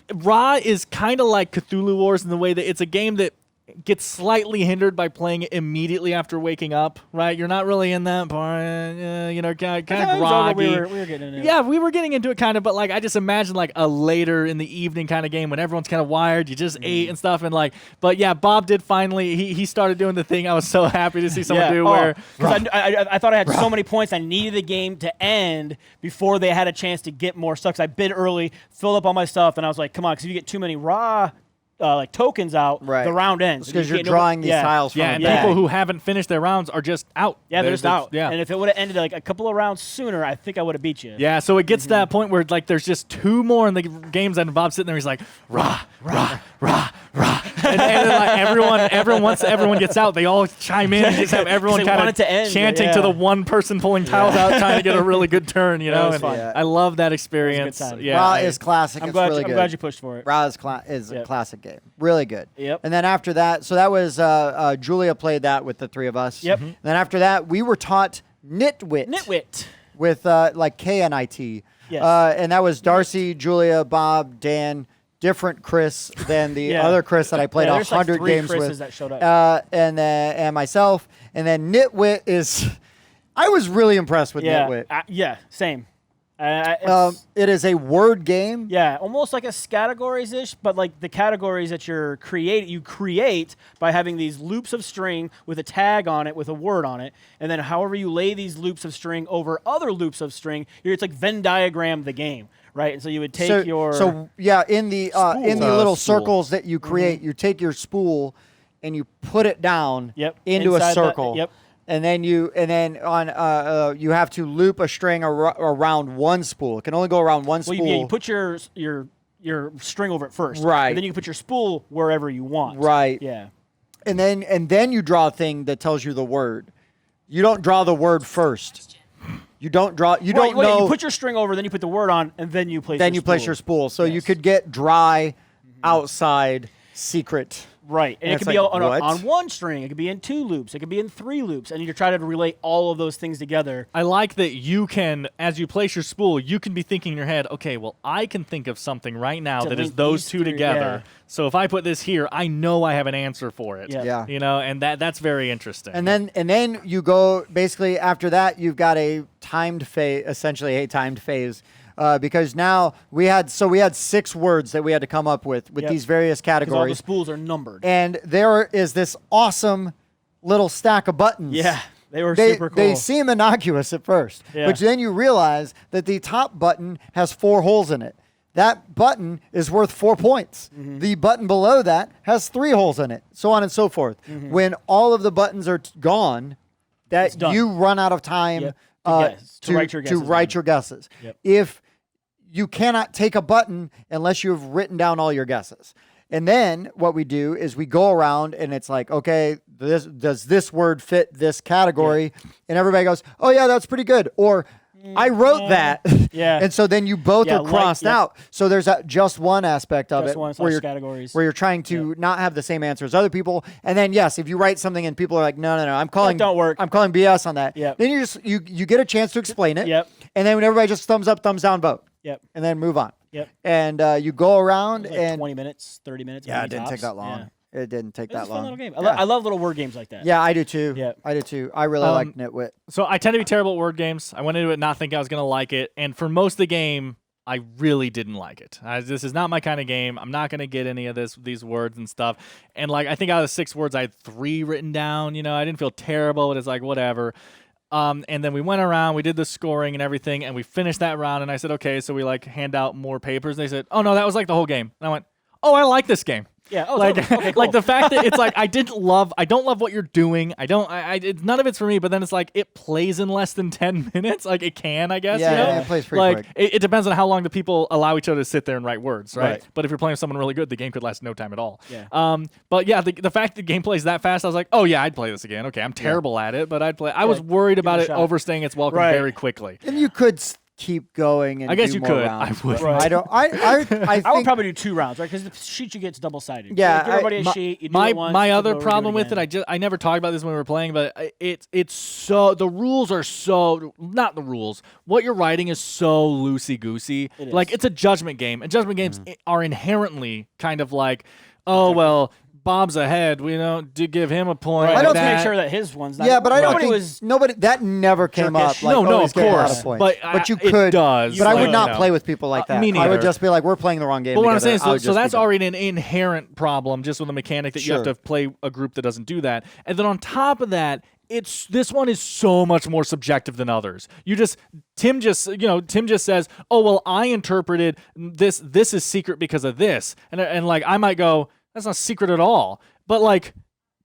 Rawr is kind of like Cthulhu Wars in the way that it's a game that gets slightly hindered by playing it immediately after waking up, right? You're not really in that part, kind of groggy. We were getting into it. Yeah, we were getting into it kind of, but like I just imagine like a later in the evening kind of game when everyone's kind of wired, you just ate and stuff, and like, but yeah, Bob did finally he started doing the thing I was so happy to see someone do where 'cause I thought I had so many points. I needed the game to end before they had a chance to get more stuff. 'Cause I bid early, filled up all my stuff, and I was like, "Come on!" Because if you get too many Rawr like tokens out, Right. the round ends. because You you're can't- drawing these yeah. tiles from yeah, the and bag. people who haven't finished their rounds are just out. Yeah, they're just out. Yeah. And if it would have ended like a couple of rounds sooner, I think I would have beat you. Yeah, so it gets to that point where like there's just two more in the games, and Bob's sitting there, he's like, rah, rah, rah, rah, and then like once everyone gets out, they all chime in and just have everyone They kind want of it to end, chanting yeah. to the one person pulling tiles out, trying to get a really good turn, you know. was And fun. Yeah. I love that experience. time. Yeah, Raw is classic. I'm It's glad. really I'm good. glad you pushed for it. Raw is a Yep. classic game. Really good. Yep. And then after that, so that was Julia played that with the three of us. Yep. And then after that, we were taught Nitwit. Nitwit. With like KNIT. Yes. And that was Darcy, Julia, Bob, Dan, different Chris than the Yeah. other Chris that I played Yeah, there's like 100 three games Chris's with. that showed up. And myself. And then Nitwit is, I was really impressed with Yeah. Nitwit. Yeah. Same. It's- It is a word game. Yeah, almost like a categories-ish, but like the categories that you create by having these loops of string with a tag on it with a word on it, and then however you lay these loops of string over other loops of string, it's like Venn diagram the game, right? And so you would take in the little Spool. circles that you create, you take your spool and you put it down Yep, into a inside the- circle. yep. And then you have to loop a string around one spool. It can only go around one Well, spool. you put your string over it first, Right. And then you can put your spool wherever you want, Right. Yeah. and then you draw a thing that tells you the word. You don't draw the word first. You don't draw. You don't know. You put your string over, then you put the word on, and then you place. then your you place spool. your spool. So you Yes. could get dry, outside, secret. Right, and it it's could be like, on what? one string. It could be in 2 loops. It could be in 3 loops, and you're trying to relate all of those things together. I like that you can, as you place your spool, you can be thinking in your head, okay, well, I can think of something right now To that is link those these two three, together. yeah. So if I put this here, I know I have an answer for it. Yeah. Yeah. You know, and that's very interesting. And then you go basically after that you've got a timed phase, essentially a timed phase, because now we had 6 words that we had to come up with Yep. these various 'Cause all the categories, spools are numbered. and there is this awesome little stack of buttons. Yeah, they were They, super cool. they seem innocuous at first, Yeah. but then you realize that the top button has 4 holes in it. That button is worth 4 points. Mm-hmm. The button below that has 3 holes in it, so on and so forth. When all of the buttons are gone, Mm-hmm. It's that done. you run out of time Yep. To guess, to write your guesses write down. your guesses. Yep. If you cannot take a button unless you have written down all your guesses. And then what we do is we go around and it's like, okay, does this word fit this category? And everybody goes, oh yeah, that's pretty good. Or I wrote that. Yeah. And so then you both are crossed out. So there's just one aspect of it where categories. where you're trying to not have the same answer as other people. And then yes, if you write something and people are like, no, I'm calling don't work. I'm calling BS on that. Yep. Then you get a chance to explain it. Yep. And then when everybody just thumbs up, thumbs down, vote. Yep. And then move on. Yep. And you go around Like and 20 minutes, 30 minutes. yeah, maybe it didn't take tops. that long. Yeah. It didn't take It that was a long. fun little game. Yeah. I love little word games like that. Yeah, I do too. Yeah. I do too. I really like Nitwit. So I tend to be terrible at word games. I went into it not thinking I was going to like it. And for most of the game, I really didn't like it. This is not my kind of game. I'm not going to get any of these words and stuff. And like, I think out of the 6 words, I had 3 written down. You know, I didn't feel terrible, but it's like, whatever. And then we went around, we did the scoring and everything, and we finished that round. And I said, okay, so we like hand out more papers. And they said, oh no, that was like the whole game. And I went, oh, I like this game. Yeah. Oh, Like, totally. Okay, cool. like the fact that it's like I don't love what you're doing. None of it's for me. But then it's like it plays in less than 10 minutes. Like it can, I guess. Yeah, you know? yeah, it plays pretty like quick. it depends on how long the people allow each other to sit there and write words, right? Right. But if you're playing with someone really good, the game could last no time at all. Yeah. But yeah, the fact that the game plays that fast, I was like, oh yeah, I'd play this again. Okay, I'm terrible at it, but I'd play. I was worried about it a it shot. overstaying its welcome Right. very quickly. And you could keep going and I guess do you more could. rounds, I would. but I don't. I think I would probably do 2 rounds, right? Because the sheet you get is double-sided. Yeah, So give everybody a sheet. You do my it once, my flip other over, do problem with again. it, I never talked about this when we were playing, but it's so the rules are so not the rules. What you're writing is so loosey goosey. It is. Like it's a judgment game, and judgment games are inherently kind of like, oh well, Bob's ahead. We don't give him a point. Right. I don't Let's make that- sure that his one's not. Yeah, but I don't nobody think was. nobody that never came up. jerkish. Like, No, he's of getting a lot course, of points. but you it could. does. But I would like, not you know. play with people like that. me I would neither. just be like, we're playing the wrong game. But what I'm together. saying, I would so just that's be done. already an inherent problem just with the mechanic that you have Sure. to play a group that doesn't do that. And then on top of that, this one is so much more subjective than others. Tim just says, "Oh, well, I interpreted this is secret because of this." And like I might go, "That's not secret at all." But like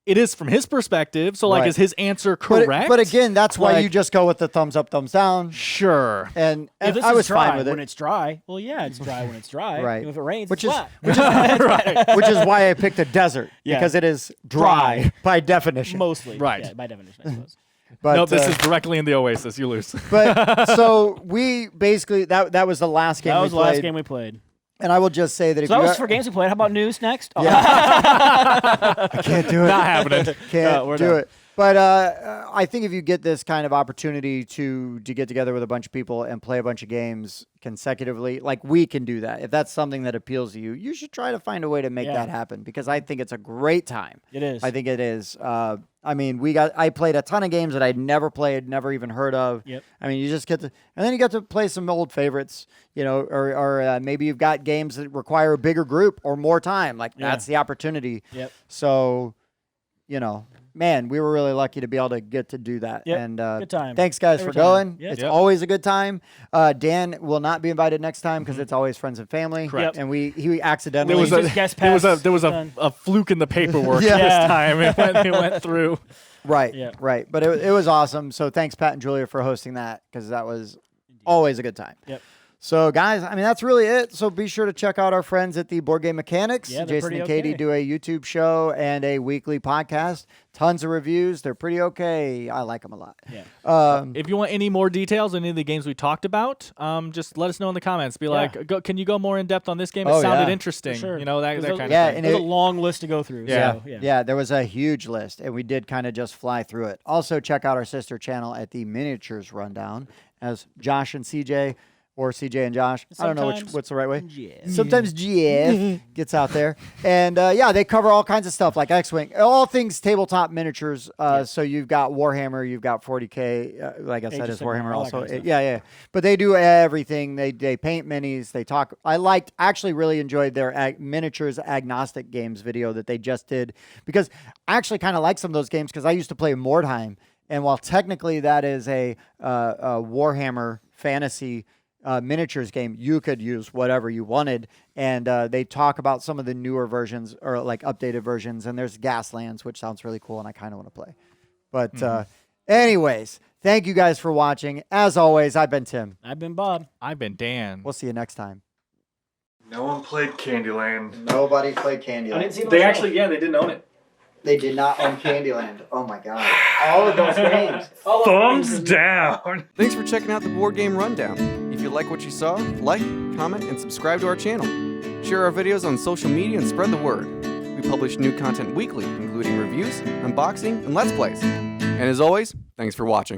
it is from his perspective. So like Right. is his answer But, correct? but again, that's why Like- you just go with the thumbs up, thumbs down. sure. And If this I is was dry fine with when it, it's dry. Well, yeah, it's dry when it's dry. Right. If it rains, Which it's is- flat. which is why I picked a desert Yeah. because it is dry by definition. Mostly. Right. Yeah, by definition, I suppose. But, No, this is directly in the Oasis. You lose. but so we basically that was the last game That we was the played. last game we played. And I will just say that if So that you was for games we played. How about news next? Oh, I can't do it. Not happening. Can't No, we're do done. it. But I think if you get this kind of opportunity to get together with a bunch of people and play a bunch of games consecutively, like we can do that. If that's something that appeals to you, you should try to find a way to make Yeah. that happen because I think it's a great time. It is. I think it is. I mean, I played a ton of games that I'd never played, never even heard of. Yep. I mean, you just get to, and then you get to play some old favorites, you know, or maybe you've got games that require a bigger group or more time. Like Yeah. that's the opportunity. Yep. So, you know, man, we were really lucky to be able to get to do that. Yep. And Good time. thanks, guys, Every for time. going. Yep. It's Yep. always a good time. Dan will not be invited next time because it's always friends and family. Correct. And he accidentally. There was Just guest pass done. a fluke in the paperwork Yeah. this time. It went through. Right, Yeah. right. But it was awesome. So thanks, Pat and Julia, for hosting that because that was always a good time. Yep. So, guys, I mean, that's really it. So be sure to check out our friends at the Board Game Mechanics. Yeah, they're Jason pretty and Katie okay. do a YouTube show and a weekly podcast. Tons of reviews. They're pretty okay. I like them a lot. Yeah. If you want any more details on any of the games we talked about, just let us know in the comments. Be like, can you go more in depth on this game? It Oh, sounded yeah. interesting. Sure. You know, that There's kind a- Yeah, of thing. and There's it- a long list to go through. Yeah. So, yeah. Yeah, there was a huge list, and we did kind of just fly through it. Also, check out our sister channel at the Miniatures Rundown as Josh and CJ, or CJ and Josh. I don't know Sometimes what's the right way. GF. Sometimes GF gets out there. And yeah, they cover all kinds of stuff like X-Wing, all things tabletop miniatures. So you've got Warhammer, you've got 40K, like I said, Age of it's Sigmar, Warhammer all that also. kind of stuff. Yeah. But they do everything. They paint minis. They talk. I actually really enjoyed their miniatures agnostic games video that they just did because I actually kind of like some of those games because I used to play Mordheim. And while technically that is a Warhammer fantasy miniatures game, you could use whatever you wanted. And they talk about some of the newer versions or like updated versions. And there's Gaslands, which sounds really cool. And I kind of want to play. But anyways, thank you guys for watching. As always, I've been Tim. I've been Bob. I've been Dan. We'll see you next time. No one played Candyland. Nobody played Candyland. I didn't see They actually, yeah, they didn't own it. They did not own Candyland. Oh my god. All of those games. Thumbs down. Thanks for checking out the Board Game Rundown. If you like what you saw, like, comment, and subscribe to our channel. Share our videos on social media and spread the word. We publish new content weekly, including reviews, unboxing, and Let's Plays. And as always, thanks for watching.